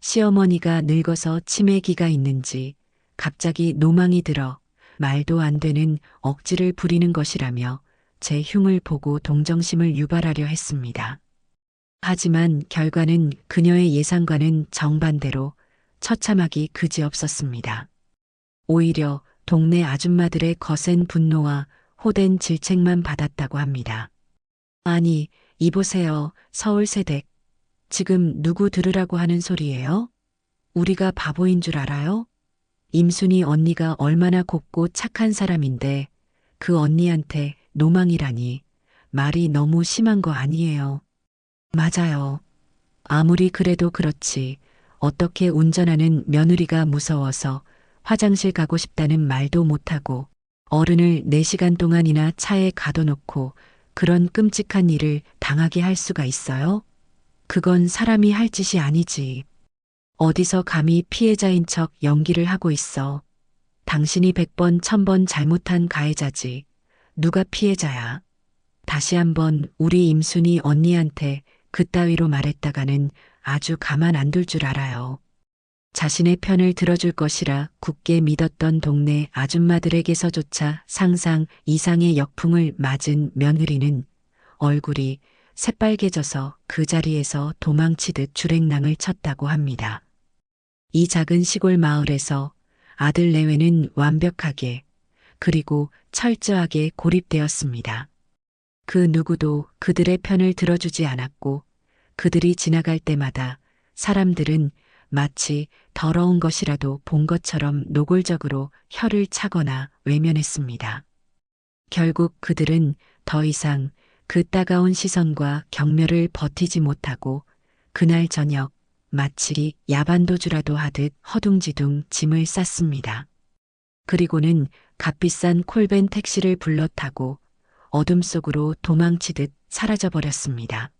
시어머니가 늙어서 치매기가 있는지 갑자기 노망이 들어 말도 안 되는 억지를 부리는 것이라며 제 흉을 보고 동정심을 유발하려 했습니다. 하지만 결과는 그녀의 예상과는 정반대로 처참하기 그지없었습니다. 오히려 동네 아줌마들의 거센 분노와 호된 질책만 받았다고 합니다. 아니, 이보세요, 서울세댁. 지금 누구 들으라고 하는 소리예요? 우리가 바보인 줄 알아요? 임순이 언니가 얼마나 곱고 착한 사람인데 그 언니한테 노망이라니 말이 너무 심한 거 아니에요. 맞아요. 아무리 그래도 그렇지 어떻게 운전하는 며느리가 무서워서 화장실 가고 싶다는 말도 못하고 어른을 4시간 동안이나 차에 가둬놓고 그런 끔찍한 일을 당하게 할 수가 있어요? 그건 사람이 할 짓이 아니지. 어디서 감히 피해자인 척 연기를 하고 있어. 당신이 100번 1000번 잘못한 가해자지. 누가 피해자야? 다시 한번 우리 임순이 언니한테 그따위로 말했다가는 아주 가만 안 둘 줄 알아요. 자신의 편을 들어줄 것이라 굳게 믿었던 동네 아줌마들에게서조차 상상 이상의 역풍을 맞은 며느리는 얼굴이 새빨개져서 그 자리에서 도망치듯 주랭랑을 쳤다고 합니다. 이 작은 시골 마을에서 아들 내외는 완벽하게 그리고 철저하게 고립되었습니다. 그 누구도 그들의 편을 들어주지 않았고 그들이 지나갈 때마다 사람들은 마치 더러운 것이라도 본 것처럼 노골적으로 혀를 차거나 외면했습니다. 결국 그들은 더 이상 그 따가운 시선과 경멸을 버티지 못하고 그날 저녁 마치 야반도주라도 하듯 허둥지둥 짐을 쌌습니다. 그리고는 값비싼 콜밴 택시를 불러 타고 어둠 속으로 도망치듯 사라져버렸습니다.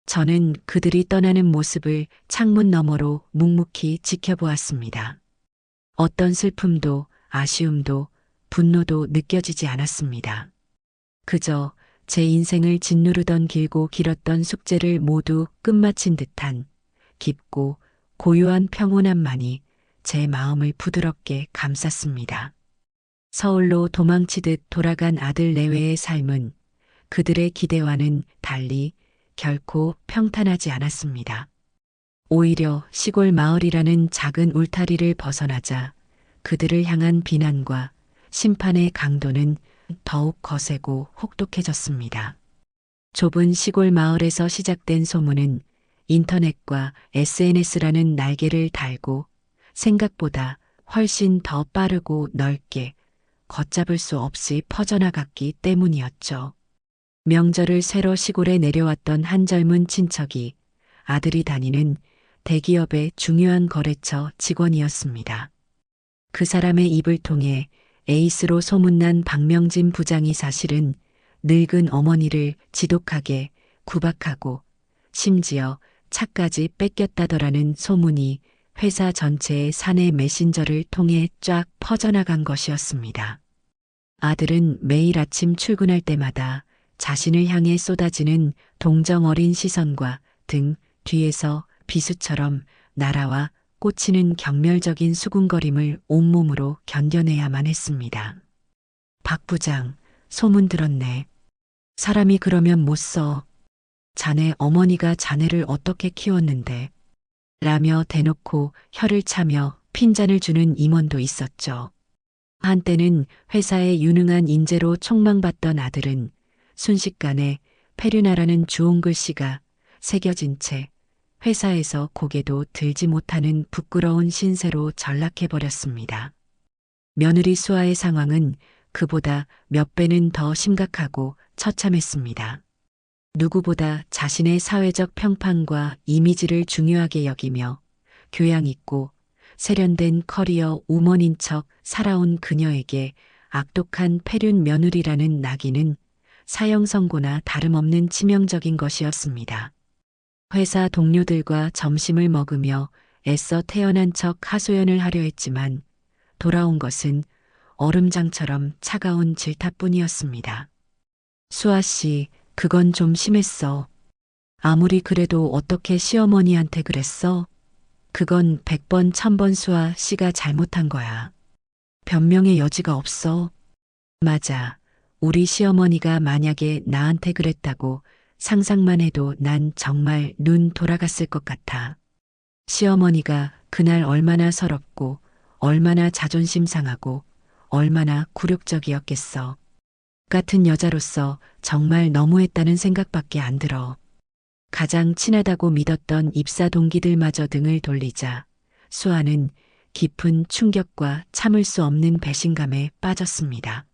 저는 그들이 떠나는 모습을 창문 너머로 묵묵히 지켜보았습니다. 어떤 슬픔도 아쉬움도 분노도 느껴지지 않았습니다. 그저 제 인생을 짓누르던 길고 길었던 숙제를 모두 끝마친 듯한 깊고 고요한 평온함만이 제 마음을 부드럽게 감쌌습니다. 서울로 도망치듯 돌아간 아들 내외의 삶은 그들의 기대와는 달리 결코 평탄하지 않았습니다. 오히려 시골 마을이라는 작은 울타리를 벗어나자 그들을 향한 비난과 심판의 강도는 더욱 거세고 혹독해졌습니다. 좁은 시골 마을에서 시작된 소문은 인터넷과 SNS라는 날개를 달고 생각보다 훨씬 더 빠르고 넓게 걷잡을 수 없이 퍼져나갔기 때문이었죠. 명절을 새로 시골에 내려왔던 한 젊은 친척이 아들이 다니는 대기업의 중요한 거래처 직원이었습니다. 그 사람의 입을 통해 에이스로 소문난 박명진 부장이 사실은 늙은 어머니를 지독하게 구박하고 심지어 차까지 뺏겼다더라는 소문이 회사 전체의 사내 메신저를 통해 쫙 퍼져나간 것이었습니다. 아들은 매일 아침 출근할 때마다 자신을 향해 쏟아지는 동정 어린 시선과 등 뒤에서 비수처럼 날아와 꽂히는 경멸적인 수군거림을 온몸으로 견뎌내야만 했습니다. 박 부장, 소문 들었네. 사람이 그러면 못 써. 자네 어머니가 자네를 어떻게 키웠는데. 라며 대놓고 혀를 차며 핀잔을 주는 임원도 있었죠. 한때는 회사의 유능한 인재로 촉망받던 아들은 순식간에 페류나라는 주홍 글씨가 새겨진 채 회사에서 고개도 들지 못하는 부끄러운 신세로 전락해버렸습니다. 며느리 수아의 상황은 그보다 몇 배는 더 심각하고 처참했습니다. 누구보다 자신의 사회적 평판과 이미지를 중요하게 여기며 교양 있고 세련된 커리어 우먼인 척 살아온 그녀에게 악독한 폐륜 며느리라는 낙인은 사형 선고나 다름없는 치명적인 것이었습니다. 회사 동료들과 점심을 먹으며 애써 태어난 척 하소연을 하려 했지만 돌아온 것은 얼음장처럼 차가운 질타뿐이었습니다. 수아 씨, 그건 좀 심했어. 아무리 그래도 어떻게 시어머니한테 그랬어? 그건 100번 1000번 수아 씨가 잘못한 거야. 변명의 여지가 없어. 맞아. 우리 시어머니가 만약에 나한테 그랬다고 상상만 해도 난 정말 눈 돌아갔을 것 같아. 시어머니가 그날 얼마나 서럽고 얼마나 자존심 상하고 얼마나 굴욕적이었겠어. 같은 여자로서 정말 너무했다는 생각밖에 안 들어. 가장 친하다고 믿었던 입사 동기들마저 등을 돌리자 수아는 깊은 충격과 참을 수 없는 배신감에 빠졌습니다.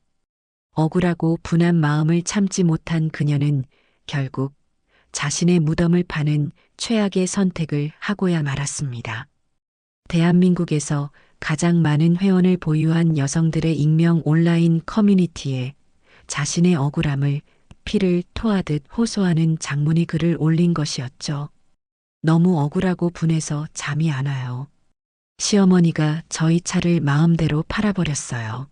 억울하고 분한 마음을 참지 못한 그녀는 결국 자신의 무덤을 파는 최악의 선택을 하고야 말았습니다. 대한민국에서 가장 많은 회원을 보유한 여성들의 익명 온라인 커뮤니티에 자신의 억울함을 피를 토하듯 호소하는 장문의 글을 올린 것이었죠. 너무 억울하고 분해서 잠이 안 와요. 시어머니가 저희 차를 마음대로 팔아버렸어요.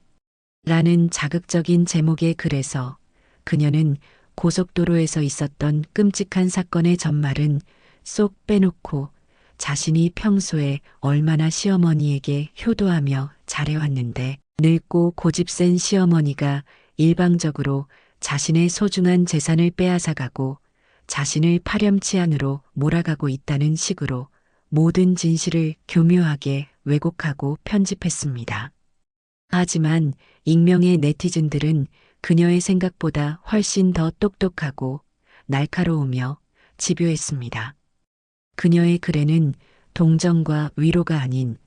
라는 자극적인 제목의 글에서 그녀는 고속도로에서 있었던 끔찍한 사건의 전말은 쏙 빼놓고 자신이 평소에 얼마나 시어머니에게 효도하며 잘해왔는데 늙고 고집센 시어머니가 일방적으로 자신의 소중한 재산을 빼앗아가고 자신을 파렴치한으로 몰아가고 있다는 식으로 모든 진실을 교묘하게 왜곡하고 편집했습니다. 하지만 익명의 네티즌들은 그녀의 생각보다 훨씬 더 똑똑하고 날카로우며 집요했습니다. 그녀의 글에는 동정과 위로가 아닌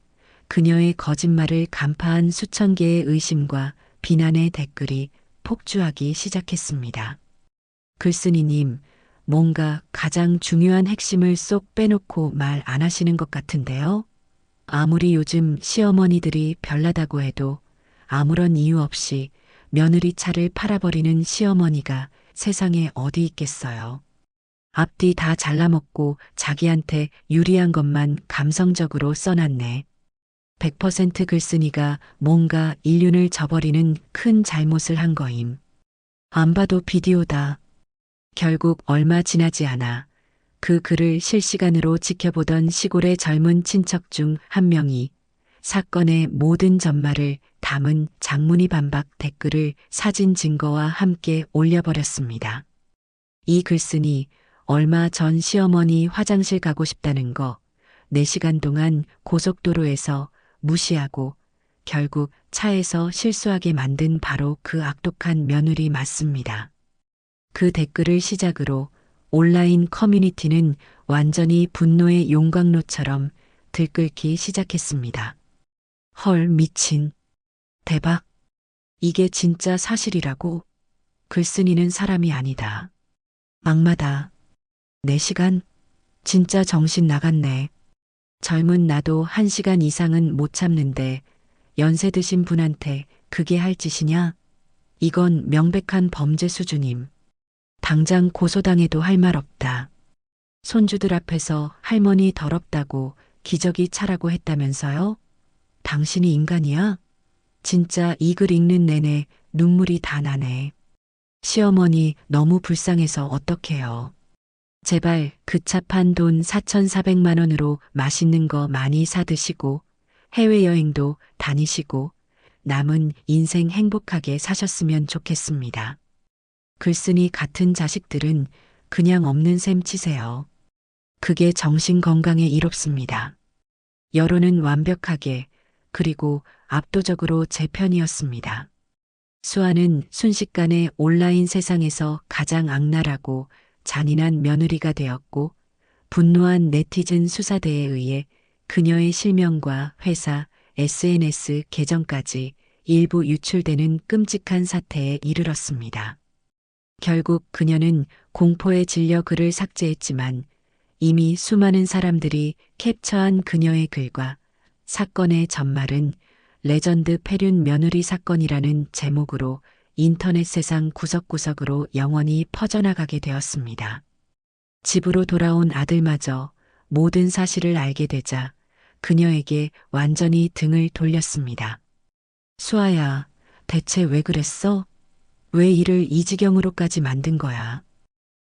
그녀의 거짓말을 간파한 수천 개의 의심과 비난의 댓글이 폭주하기 시작했습니다. 글쓴이님, 뭔가 가장 중요한 핵심을 쏙 빼놓고 말 안 하시는 것 같은데요? 아무리 요즘 시어머니들이 별나다고 해도 아무런 이유 없이 며느리 차를 팔아버리는 시어머니가 세상에 어디 있겠어요. 앞뒤 다 잘라먹고 자기한테 유리한 것만 감성적으로 써놨네. 100% 글쓴이가 뭔가 인륜을 저버리는 큰 잘못을 한 거임. 안 봐도 비디오다. 결국 얼마 지나지 않아 그 글을 실시간으로 지켜보던 시골의 젊은 친척 중 한 명이 사건의 모든 전말을 담은 장문의 반박 댓글을 사진 증거와 함께 올려버렸습니다. 이 글쓴이 얼마 전 시어머니 화장실 가고 싶다는 거 4시간 동안 고속도로에서 무시하고 결국 차에서 실수하게 만든 바로 그 악독한 며느리 맞습니다. 그 댓글을 시작으로 온라인 커뮤니티는 완전히 분노의 용광로처럼 들끓기 시작했습니다. 헐, 미친. 대박. 이게 진짜 사실이라고? 글쓴이는 사람이 아니다. 악마다. 4시간? 진짜 정신 나갔네. 젊은 나도 1시간 이상은 못 참는데 연세 드신 분한테 그게 할 짓이냐? 이건 명백한 범죄 수준임. 당장 고소당해도 할 말 없다. 손주들 앞에서 할머니 더럽다고 기저귀 차라고 했다면서요? 당신이 인간이야? 진짜 이 글 읽는 내내 눈물이 다 나네. 시어머니 너무 불쌍해서 어떡해요. 제발 그 차 판 돈 4,400만 원으로 맛있는 거 많이 사 드시고 해외여행도 다니시고 남은 인생 행복하게 사셨으면 좋겠습니다. 글쓴이 같은 자식들은 그냥 없는 셈 치세요. 그게 정신 건강에 이롭습니다. 여론은 완벽하게 그리고 압도적으로 제 편이었습니다. 수아는 순식간에 온라인 세상에서 가장 악랄하고 잔인한 며느리가 되었고 분노한 네티즌 수사대에 의해 그녀의 실명과 회사, SNS 계정까지 일부 유출되는 끔찍한 사태에 이르렀습니다. 결국 그녀는 공포에 질려 글을 삭제했지만 이미 수많은 사람들이 캡처한 그녀의 글과 사건의 전말은 레전드 폐륜 며느리 사건이라는 제목으로 인터넷 세상 구석구석으로 영원히 퍼져나가게 되었습니다. 집으로 돌아온 아들마저 모든 사실을 알게 되자 그녀에게 완전히 등을 돌렸습니다. 수아야, 대체 왜 그랬어? 왜 일을 이 지경으로까지 만든 거야?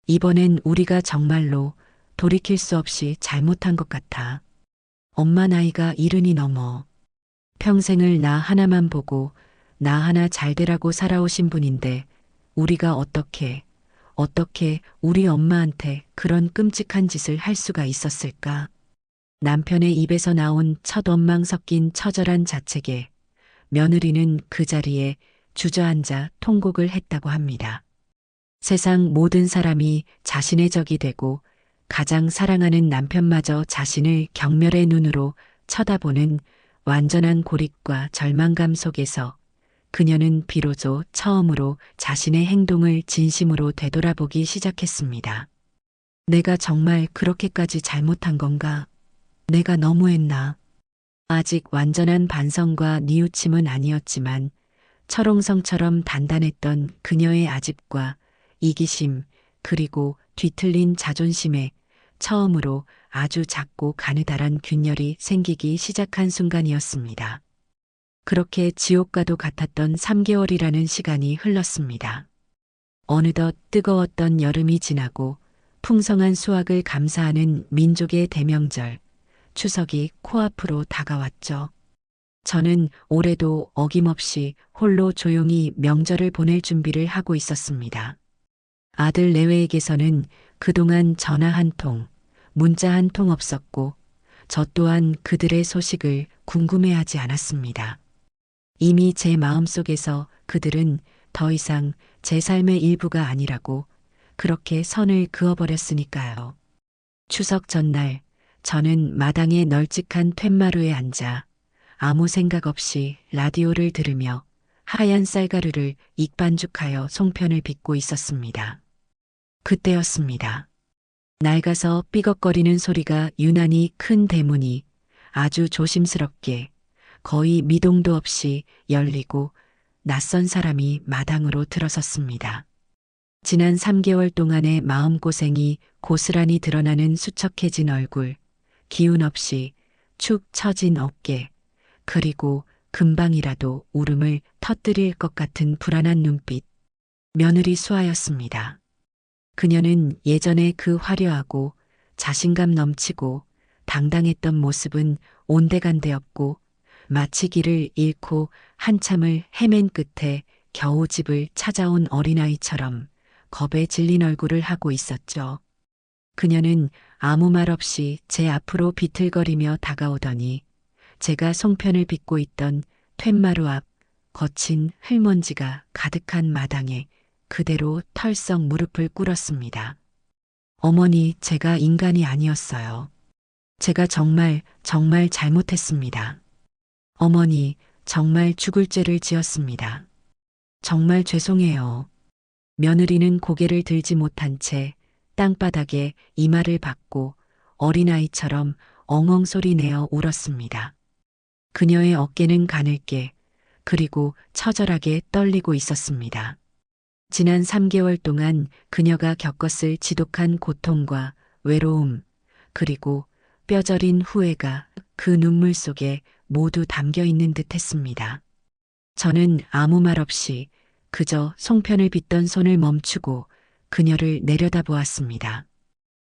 이번엔 우리가 정말로 돌이킬 수 없이 잘못한 것 같아. 엄마 나이가 70이 넘어. 평생을 나 하나만 보고 나 하나 잘 되라고 살아오신 분인데 우리가 어떻게 우리 엄마한테 그런 끔찍한 짓을 할 수가 있었을까? 남편의 입에서 나온 첫 원망 섞인 처절한 자책에 며느리는 그 자리에 주저앉아 통곡을 했다고 합니다. 세상 모든 사람이 자신의 적이 되고 가장 사랑하는 남편마저 자신을 경멸의 눈으로 쳐다보는 완전한 고립과 절망감 속에서 그녀는 비로소 처음으로 자신의 행동을 진심으로 되돌아보기 시작했습니다. 내가 정말 그렇게까지 잘못한 건가? 내가 너무했나? 아직 완전한 반성과 뉘우침은 아니었지만 철옹성처럼 단단했던 그녀의 아집과 이기심 그리고 뒤틀린 자존심에 처음으로 아주 작고 가느다란 균열이 생기기 시작한 순간이었습니다. 그렇게 지옥과도 같았던 3개월이라는 시간이 흘렀습니다. 어느덧 뜨거웠던 여름이 지나고 풍성한 수확을 감사하는 민족의 대명절, 추석이 코앞으로 다가왔죠. 저는 올해도 어김없이 홀로 조용히 명절을 보낼 준비를 하고 있었습니다. 아들 내외에게서는 그동안 전화 한 통, 문자 한 통 없었고 저 또한 그들의 소식을 궁금해하지 않았습니다. 이미 제 마음속에서 그들은 더 이상 제 삶의 일부가 아니라고 그렇게 선을 그어버렸으니까요. 추석 전날 저는 마당의 널찍한 툇마루에 앉아 아무 생각 없이 라디오를 들으며 하얀 쌀가루를 익반죽하여 송편을 빚고 있었습니다. 그때였습니다. 낡아서 삐걱거리는 소리가 유난히 큰 대문이 아주 조심스럽게 거의 미동도 없이 열리고 낯선 사람이 마당으로 들어섰습니다. 지난 3개월 동안의 마음고생이 고스란히 드러나는 수척해진 얼굴, 기운 없이 축 처진 어깨, 그리고 금방이라도 울음을 터뜨릴 것 같은 불안한 눈빛, 며느리 수아였습니다. 그녀는 예전에 그 화려하고 자신감 넘치고 당당했던 모습은 온데간데없고 마치 길을 잃고 한참을 헤맨 끝에 겨우 집을 찾아온 어린아이처럼 겁에 질린 얼굴을 하고 있었죠. 그녀는 아무 말 없이 제 앞으로 비틀거리며 다가오더니 제가 송편을 빚고 있던 툇마루 앞 거친 흙먼지가 가득한 마당에 그대로 털썩 무릎을 꿇었습니다. 어머니, 제가 인간이 아니었어요. 제가 정말 잘못했습니다. 어머니, 정말 죽을 죄를 지었습니다. 정말 죄송해요. 며느리는 고개를 들지 못한 채 땅바닥에 이마를 박고 어린아이처럼 엉엉 소리 내어 울었습니다. 그녀의 어깨는 가늘게 그리고 처절하게 떨리고 있었습니다. 지난 3개월 동안 그녀가 겪었을 지독한 고통과 외로움 그리고 뼈저린 후회가 그 눈물 속에 모두 담겨 있는 듯 했습니다. 저는 아무 말 없이 그저 송편을 빚던 손을 멈추고 그녀를 내려다보았습니다.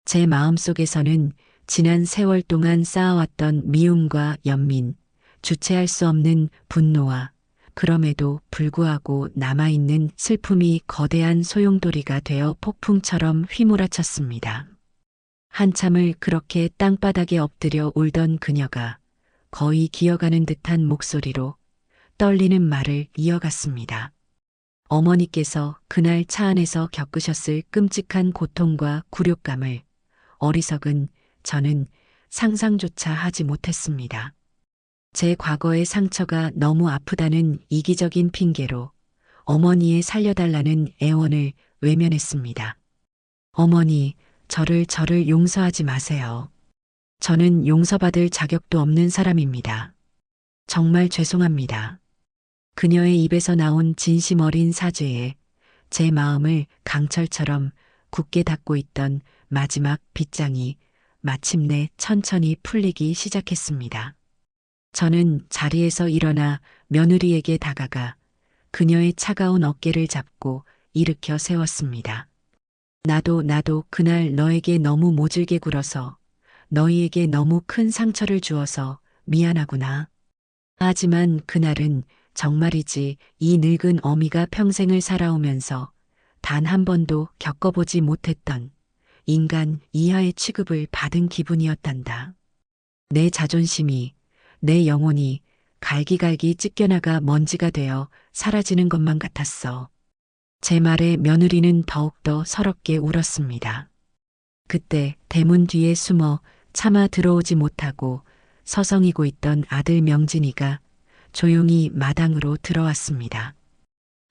제 마음속에서는 지난 세월 동안 쌓아왔던 미움과 연민, 주체할 수 없는 분노와 그럼에도 불구하고 남아있는 슬픔이 거대한 소용돌이가 되어 폭풍처럼 휘몰아쳤습니다. 한참을 그렇게 땅바닥에 엎드려 울던 그녀가 거의 기어가는 듯한 목소리로 떨리는 말을 이어갔습니다. 어머니께서 그날 차 안에서 겪으셨을 끔찍한 고통과 굴욕감을 어리석은 저는 상상조차 하지 못했습니다. 제 과거의 상처가 너무 아프다는 이기적인 핑계로 어머니의 살려달라는 애원을 외면했습니다. 어머니, 저를 용서하지 마세요. 저는 용서받을 자격도 없는 사람입니다. 정말 죄송합니다. 그녀의 입에서 나온 진심 어린 사죄에 제 마음을 강철처럼 굳게 닫고 있던 마지막 빗장이 마침내 천천히 풀리기 시작했습니다. 저는 자리에서 일어나 며느리에게 다가가 그녀의 차가운 어깨를 잡고 일으켜 세웠습니다. 나도 그날 너에게 너무 모질게 굴어서 너희에게 너무 큰 상처를 주어서 미안하구나. 하지만 그날은 정말이지 이 늙은 어미가 평생을 살아오면서 단 한 번도 겪어보지 못했던 인간 이하의 취급을 받은 기분이었단다. 내 자존심이, 내 영혼이 갈기갈기 찢겨나가 먼지가 되어 사라지는 것만 같았어. 제 말에 며느리는 더욱더 서럽게 울었습니다. 그때 대문 뒤에 숨어 차마 들어오지 못하고 서성이고 있던 아들 명진이가 조용히 마당으로 들어왔습니다.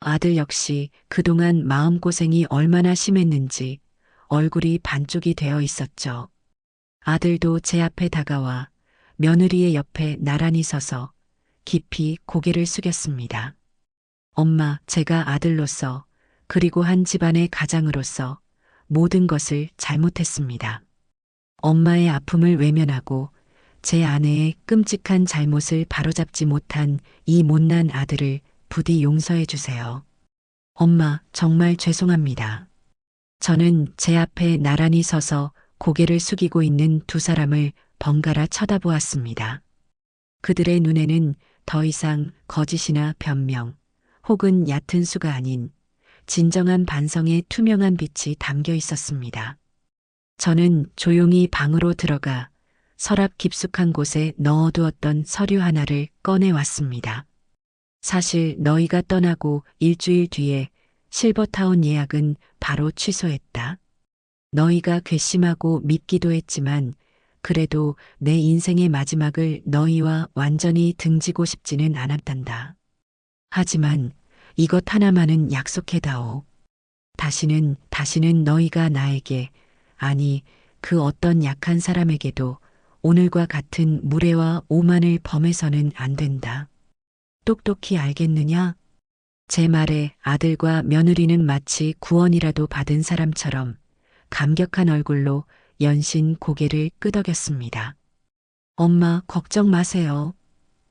아들 역시 그동안 마음고생이 얼마나 심했는지 얼굴이 반쪽이 되어 있었죠. 아들도 제 앞에 다가와 며느리의 옆에 나란히 서서 깊이 고개를 숙였습니다. 엄마, 제가 아들로서 그리고 한 집안의 가장으로서 모든 것을 잘못했습니다. 엄마의 아픔을 외면하고 제 아내의 끔찍한 잘못을 바로잡지 못한 이 못난 아들을 부디 용서해 주세요. 엄마, 정말 죄송합니다. 저는 제 앞에 나란히 서서 고개를 숙이고 있는 두 사람을 번갈아 쳐다보았습니다. 그들의 눈에는 더 이상 거짓이나 변명, 혹은 얕은 수가 아닌 진정한 반성의 투명한 빛이 담겨 있었습니다. 저는 조용히 방으로 들어가 서랍 깊숙한 곳에 넣어두었던 서류 하나를 꺼내왔습니다. 사실 너희가 떠나고 일주일 뒤에 실버타운 예약은 바로 취소했다. 너희가 괘씸하고 밉기도 했지만 그래도 내 인생의 마지막을 너희와 완전히 등지고 싶지는 않았단다. 하지만 이것 하나만은 약속해다오. 다시는 너희가 나에게, 아니 그 어떤 약한 사람에게도 오늘과 같은 무례와 오만을 범해서는 안 된다. 똑똑히 알겠느냐? 제 말에 아들과 며느리는 마치 구원이라도 받은 사람처럼 감격한 얼굴로 연신 고개를 끄덕였습니다. 엄마, 걱정 마세요.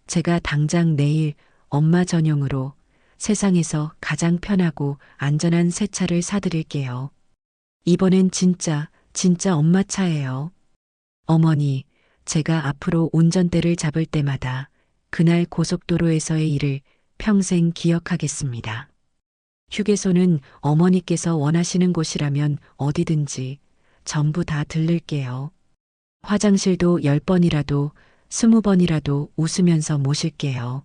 제가 당장 내일 엄마 전용으로 세상에서 가장 편하고 안전한 새 차를 사드릴게요. 이번엔 진짜 엄마 차예요. 어머니, 제가 앞으로 운전대를 잡을 때마다 그날 고속도로에서의 일을 평생 기억하겠습니다. 휴게소는 어머니께서 원하시는 곳이라면 어디든지 전부 다 들를게요. 화장실도 10번이라도 20번이라도 웃으면서 모실게요.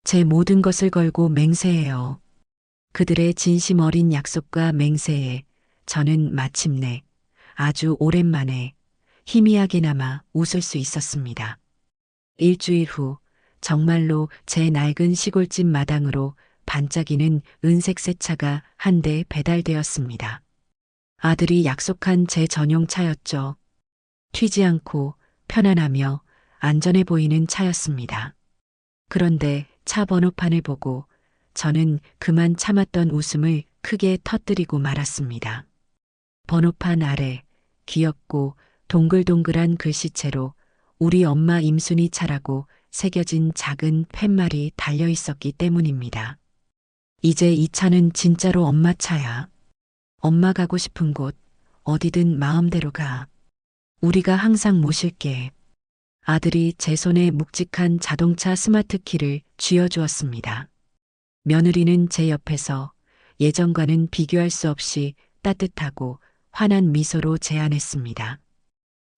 제 모든 것을 걸고 맹세해요. 그들의 진심 어린 약속과 맹세에 저는 마침내 아주 오랜만에 희미하게나마 웃을 수 있었습니다. 일주일 후 정말로 제 낡은 시골집 마당으로 반짝이는 은색 새 차가 한 대 배달되었습니다. 아들이 약속한 제 전용 차였죠. 튀지 않고 편안하며 안전해 보이는 차였습니다. 그런데 차 번호판을 보고 저는 그만 참았던 웃음을 크게 터뜨리고 말았습니다. 번호판 아래 귀엽고 동글동글한 글씨체로 우리 엄마 임순이 차라고 새겨진 작은 팻말이 달려 있었기 때문입니다. 이제 이 차는 진짜로 엄마 차야. 엄마 가고 싶은 곳 어디든 마음대로 가. 우리가 항상 모실게. 아들이 제 손에 묵직한 자동차 스마트 키를 쥐어주었습니다. 며느리는 제 옆에서 예전과는 비교할 수 없이 따뜻하고 환한 미소로 제안했습니다.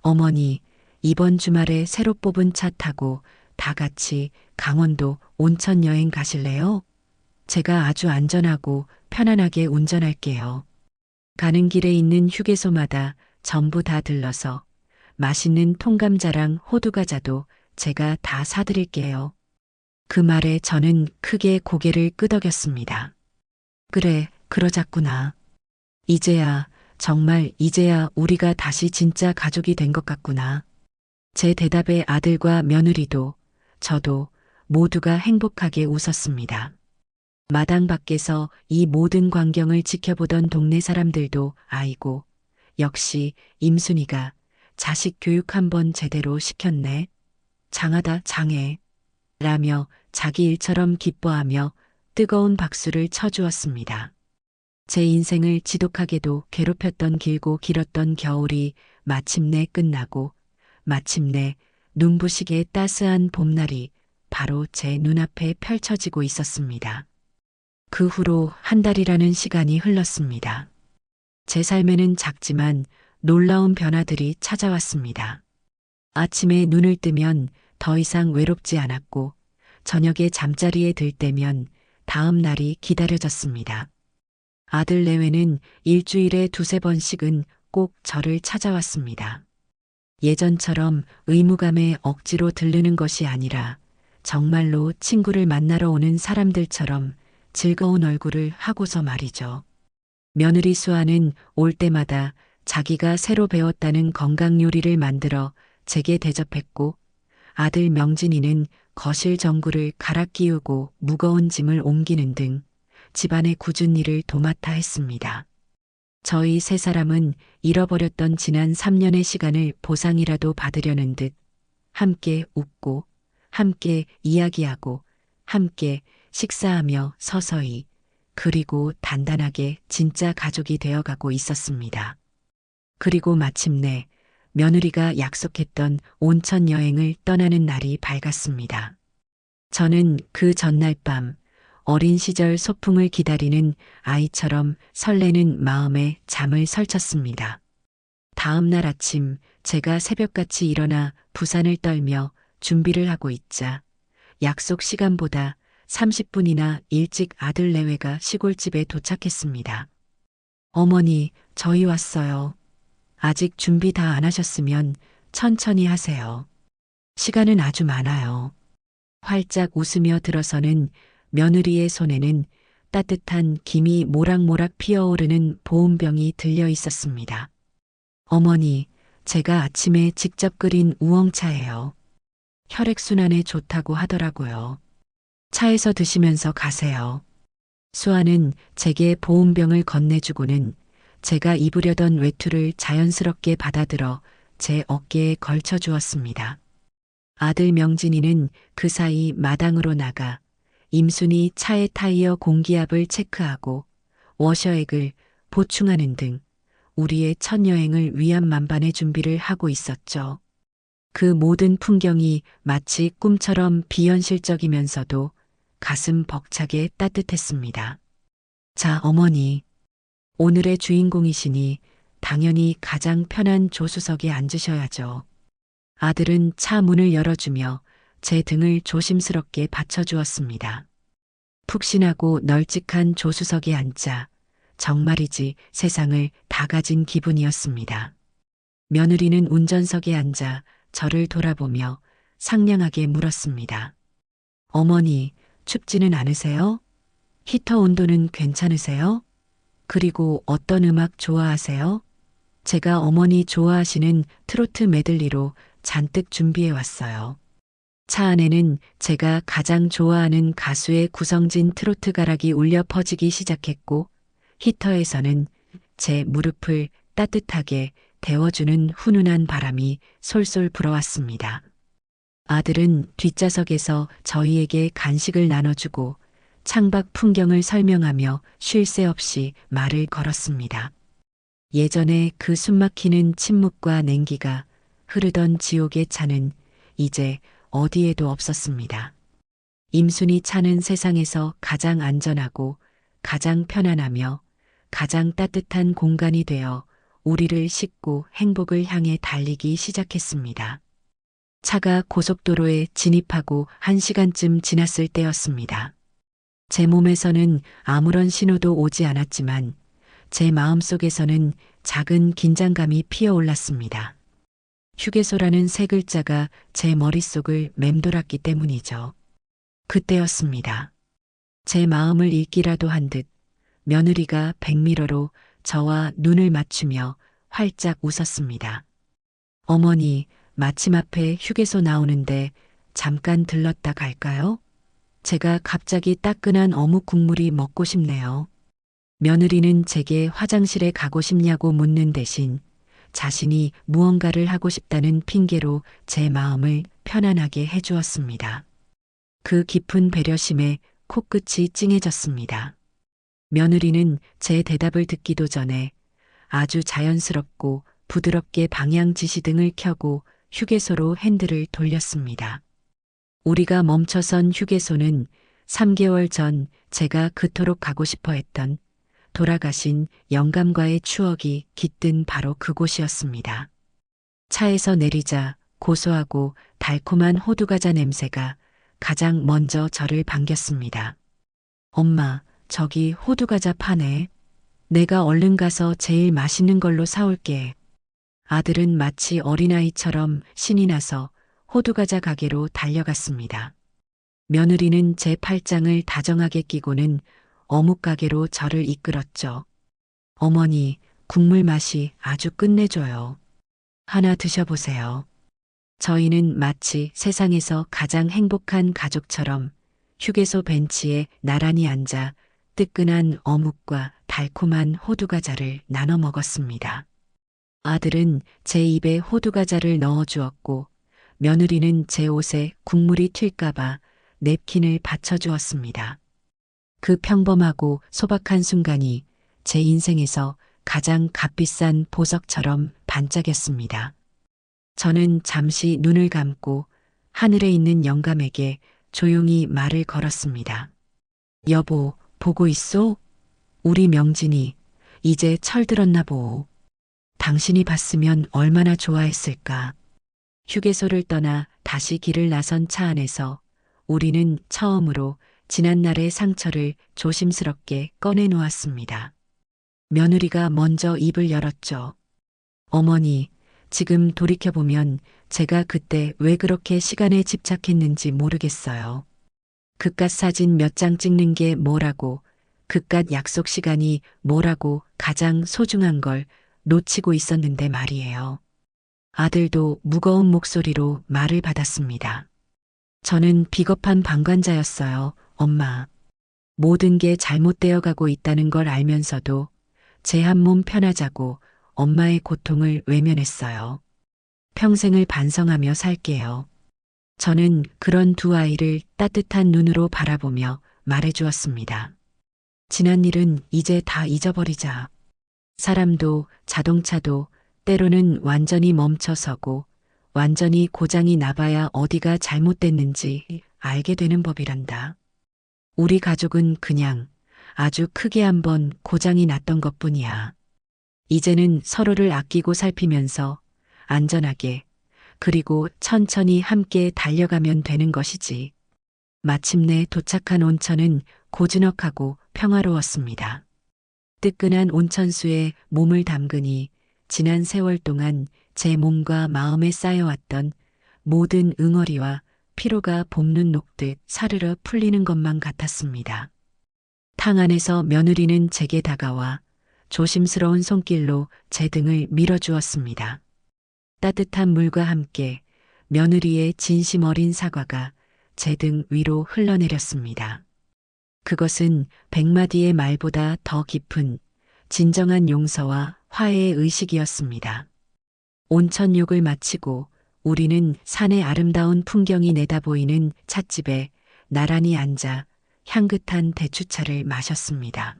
어머니, 이번 주말에 새로 뽑은 차 타고 다 같이 강원도 온천 여행 가실래요? 제가 아주 안전하고 편안하게 운전할게요. 가는 길에 있는 휴게소마다 전부 다 들러서 맛있는 통감자랑 호두과자도 제가 다 사드릴게요. 그 말에 저는 크게 고개를 끄덕였습니다. 그래, 그러자꾸나. 이제야, 정말 이제야 우리가 다시 진짜 가족이 된 것 같구나. 제 대답에 아들과 며느리도 저도 모두가 행복하게 웃었습니다. 마당 밖에서 이 모든 광경을 지켜보던 동네 사람들도 아이고, 역시 임순이가 자식 교육 한번 제대로 시켰네. 장하다 장해. 라며 자기 일처럼 기뻐하며 뜨거운 박수를 쳐주었습니다. 제 인생을 지독하게도 괴롭혔던 길고 길었던 겨울이 마침내 끝나고 마침내 눈부시게 따스한 봄날이 바로 제 눈앞에 펼쳐지고 있었습니다. 그 후로 한 달이라는 시간이 흘렀습니다. 제 삶에는 작지만 놀라운 변화들이 찾아왔습니다. 아침에 눈을 뜨면 더 이상 외롭지 않았고 저녁에 잠자리에 들 때면 다음 날이 기다려졌습니다. 아들 내외는 일주일에 두세 번씩은 꼭 저를 찾아왔습니다. 예전처럼 의무감에 억지로 들르는 것이 아니라 정말로 친구를 만나러 오는 사람들처럼 즐거운 얼굴을 하고서 말이죠. 며느리 수아는 올 때마다 자기가 새로 배웠다는 건강 요리를 만들어 제게 대접했고 아들 명진이는 거실 전구를 갈아 끼우고 무거운 짐을 옮기는 등 집안의 굳은 일을 도맡아 했습니다. 저희 세 사람은 잃어버렸던 지난 3년의 시간을 보상이라도 받으려는 듯 함께 웃고 함께 이야기하고 함께 식사하며 서서히 그리고 단단하게 진짜 가족이 되어가고 있었습니다. 그리고 마침내 며느리가 약속했던 온천 여행을 떠나는 날이 밝았습니다. 저는 그 전날 밤 어린 시절 소풍을 기다리는 아이처럼 설레는 마음에 잠을 설쳤습니다. 다음 날 아침 제가 새벽같이 일어나 부산을 떨며 준비를 하고 있자 약속 시간보다 30분이나 일찍 아들 내외가 시골집에 도착했습니다. 어머니, 저희 왔어요. 아직 준비 다 안 하셨으면 천천히 하세요. 시간은 아주 많아요. 활짝 웃으며 들어서는 며느리의 손에는 따뜻한 김이 모락모락 피어오르는 보온병이 들려 있었습니다. 어머니, 제가 아침에 직접 끓인 우엉차예요. 혈액순환에 좋다고 하더라고요. 차에서 드시면서 가세요. 수아는 제게 보온병을 건네주고는 제가 입으려던 외투를 자연스럽게 받아들어 제 어깨에 걸쳐 주었습니다. 아들 명진이는 그 사이 마당으로 나가 임순이 차의 타이어 공기압을 체크하고 워셔액을 보충하는 등 우리의 첫 여행을 위한 만반의 준비를 하고 있었죠. 그 모든 풍경이 마치 꿈처럼 비현실적이면서도 가슴 벅차게 따뜻했습니다. 자, 어머니. 오늘의 주인공이시니 당연히 가장 편한 조수석에 앉으셔야죠. 아들은 차 문을 열어주며 제 등을 조심스럽게 받쳐주었습니다. 푹신하고 널찍한 조수석에 앉자 정말이지 세상을 다 가진 기분이었습니다. 며느리는 운전석에 앉아 저를 돌아보며 상냥하게 물었습니다. 어머니, 춥지는 않으세요? 히터 온도는 괜찮으세요? 그리고 어떤 음악 좋아하세요? 제가 어머니 좋아하시는 트로트 메들리로 잔뜩 준비해 왔어요. 차 안에는 제가 가장 좋아하는 가수의 구성진 트로트 가락이 울려 퍼지기 시작했고 히터에서는 제 무릎을 따뜻하게 데워주는 훈훈한 바람이 솔솔 불어왔습니다. 아들은 뒷좌석에서 저희에게 간식을 나눠주고 창밖 풍경을 설명하며 쉴 새 없이 말을 걸었습니다. 예전에 그 숨막히는 침묵과 냉기가 흐르던 지옥의 차는 이제 어디에도 없었습니다. 임순이 차는 세상에서 가장 안전하고 가장 편안하며 가장 따뜻한 공간이 되어 우리를 싣고 행복을 향해 달리기 시작했습니다. 차가 고속도로에 진입하고 1시간쯤 지났을 때였습니다. 제 몸에서는 아무런 신호도 오지 않았지만 제 마음속에서는 작은 긴장감이 피어올랐습니다. 휴게소라는 세 글자가 제 머릿속을 맴돌았기 때문이죠. 그때였습니다. 제 마음을 읽기라도 한 듯 며느리가 백미러로 저와 눈을 맞추며 활짝 웃었습니다. 어머니, 마침 앞에 휴게소 나오는데 잠깐 들렀다 갈까요? 제가 갑자기 따끈한 어묵 국물이 먹고 싶네요. 며느리는 제게 화장실에 가고 싶냐고 묻는 대신 자신이 무언가를 하고 싶다는 핑계로 제 마음을 편안하게 해주었습니다. 그 깊은 배려심에 코끝이 찡해졌습니다. 며느리는 제 대답을 듣기도 전에 아주 자연스럽고 부드럽게 방향 지시등을 켜고 휴게소로 핸들을 돌렸습니다. 우리가 멈춰선 휴게소는 3개월 전 제가 그토록 가고 싶어 했던 돌아가신 영감과의 추억이 깃든 바로 그곳이었습니다. 차에서 내리자 고소하고 달콤한 호두과자 냄새가 가장 먼저 저를 반겼습니다. 엄마, 저기 호두과자 파네. 내가 얼른 가서 제일 맛있는 걸로 사올게. 아들은 마치 어린아이처럼 신이 나서 호두과자 가게로 달려갔습니다. 며느리는 제 팔짱을 다정하게 끼고는 어묵 가게로 저를 이끌었죠. 어머니, 국물 맛이 아주 끝내줘요. 하나 드셔보세요. 저희는 마치 세상에서 가장 행복한 가족처럼 휴게소 벤치에 나란히 앉아 뜨끈한 어묵과 달콤한 호두과자를 나눠 먹었습니다. 아들은 제 입에 호두과자를 넣어 주었고 며느리는 제 옷에 국물이 튈까봐 냅킨을 받쳐주었습니다. 그 평범하고 소박한 순간이 제 인생에서 가장 값비싼 보석처럼 반짝였습니다. 저는 잠시 눈을 감고 하늘에 있는 영감에게 조용히 말을 걸었습니다. 여보, 보고 있소? 우리 명진이 이제 철들었나 보오. 당신이 봤으면 얼마나 좋아했을까. 휴게소를 떠나 다시 길을 나선 차 안에서 우리는 처음으로 지난날의 상처를 조심스럽게 꺼내 놓았습니다. 며느리가 먼저 입을 열었죠. 어머니, 지금 돌이켜보면 제가 그때 왜 그렇게 시간에 집착했는지 모르겠어요. 그깟 사진 몇 장 찍는 게 뭐라고, 그깟 약속 시간이 뭐라고 가장 소중한 걸 놓치고 있었는데 말이에요. 아들도 무거운 목소리로 말을 받았습니다. 저는 비겁한 방관자였어요, 엄마. 모든 게 잘못되어 가고 있다는 걸 알면서도 제 한 몸 편하자고 엄마의 고통을 외면했어요. 평생을 반성하며 살게요. 저는 그런 두 아이를 따뜻한 눈으로 바라보며 말해주었습니다. 지난 일은 이제 다 잊어버리자. 사람도 자동차도 때로는 완전히 멈춰서고 완전히 고장이 나봐야 어디가 잘못됐는지 알게 되는 법이란다. 우리 가족은 그냥 아주 크게 한번 고장이 났던 것뿐이야. 이제는 서로를 아끼고 살피면서 안전하게 그리고 천천히 함께 달려가면 되는 것이지. 마침내 도착한 온천은 고즈넉하고 평화로웠습니다. 뜨끈한 온천수에 몸을 담그니 지난 세월 동안 제 몸과 마음에 쌓여왔던 모든 응어리와 피로가 봄눈 녹듯 사르르 풀리는 것만 같았습니다. 탕 안에서 며느리는 제게 다가와 조심스러운 손길로 제 등을 밀어주었습니다. 따뜻한 물과 함께 며느리의 진심 어린 사과가 제 등 위로 흘러내렸습니다. 그것은 100마디의 말보다 더 깊은 진정한 용서와 화해의 의식이었습니다. 온천욕을 마치고 우리는 산의 아름다운 풍경이 내다보이는 찻집에 나란히 앉아 향긋한 대추차를 마셨습니다.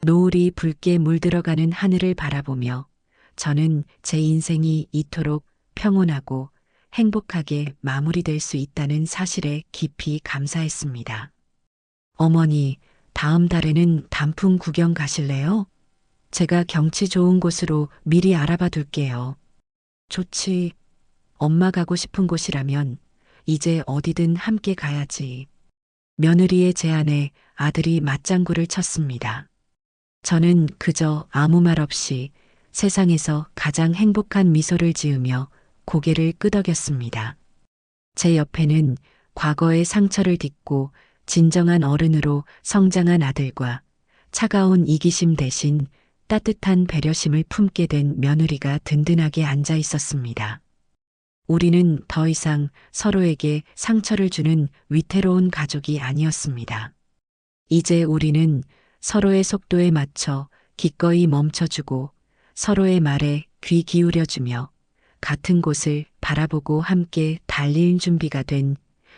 노을이 붉게 물들어가는 하늘을 바라보며 저는 제 인생이 이토록 평온하고 행복하게 마무리될 수 있다는 사실에 깊이 감사했습니다. 어머니, 다음 달에는 단풍 구경 가실래요? 제가 경치 좋은 곳으로 미리 알아봐 둘게요. 좋지. 엄마 가고 싶은 곳이라면 이제 어디든 함께 가야지. 며느리의 제안에 아들이 맞장구를 쳤습니다. 저는 그저 아무 말 없이 세상에서 가장 행복한 미소를 지으며 고개를 끄덕였습니다. 제 옆에는 과거의 상처를 딛고 진정한 어른으로 성장한 아들과 차가운 이기심 대신 따뜻한 배려심을 품게 된 며느리가 든든하게 앉아 있었습니다. 우리는 더 이상 서로에게 상처를 주는 위태로운 가족이 아니었습니다. 이제 우리는 서로의 속도에 맞춰 기꺼이 멈춰주고 서로의 말에 귀 기울여주며 같은 곳을 바라보고 함께 달릴 준비가 된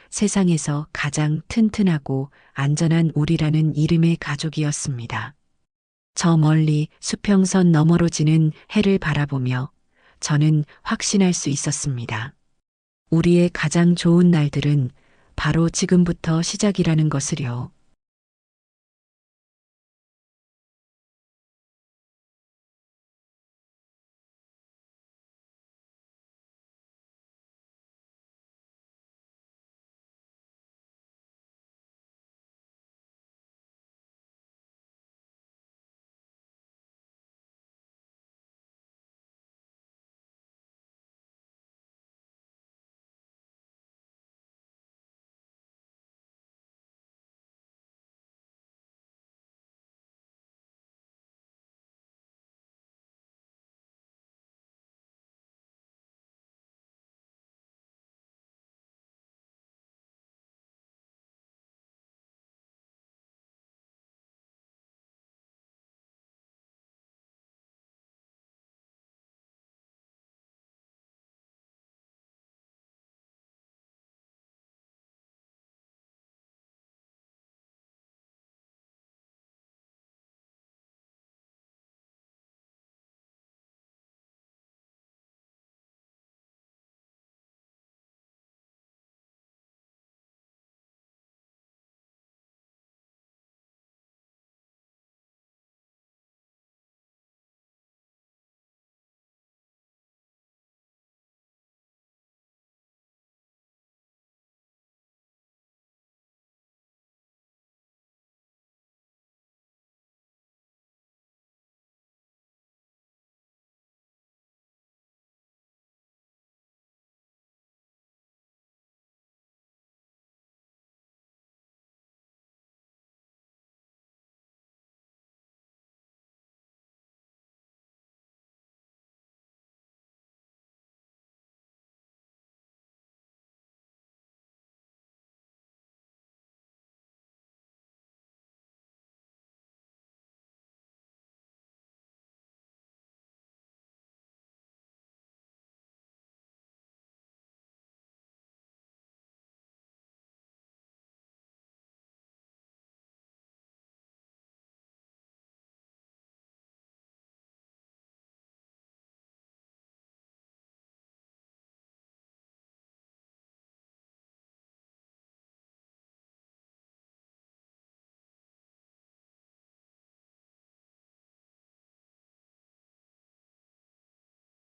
세상에서 가장 튼튼하고 안전한 우리라는 이름의 가족이었습니다. 저 멀리 수평선 너머로 지는 해를 바라보며 저는 확신할 수 있었습니다. 우리의 가장 좋은 날들은 바로 지금부터 시작이라는 것을요.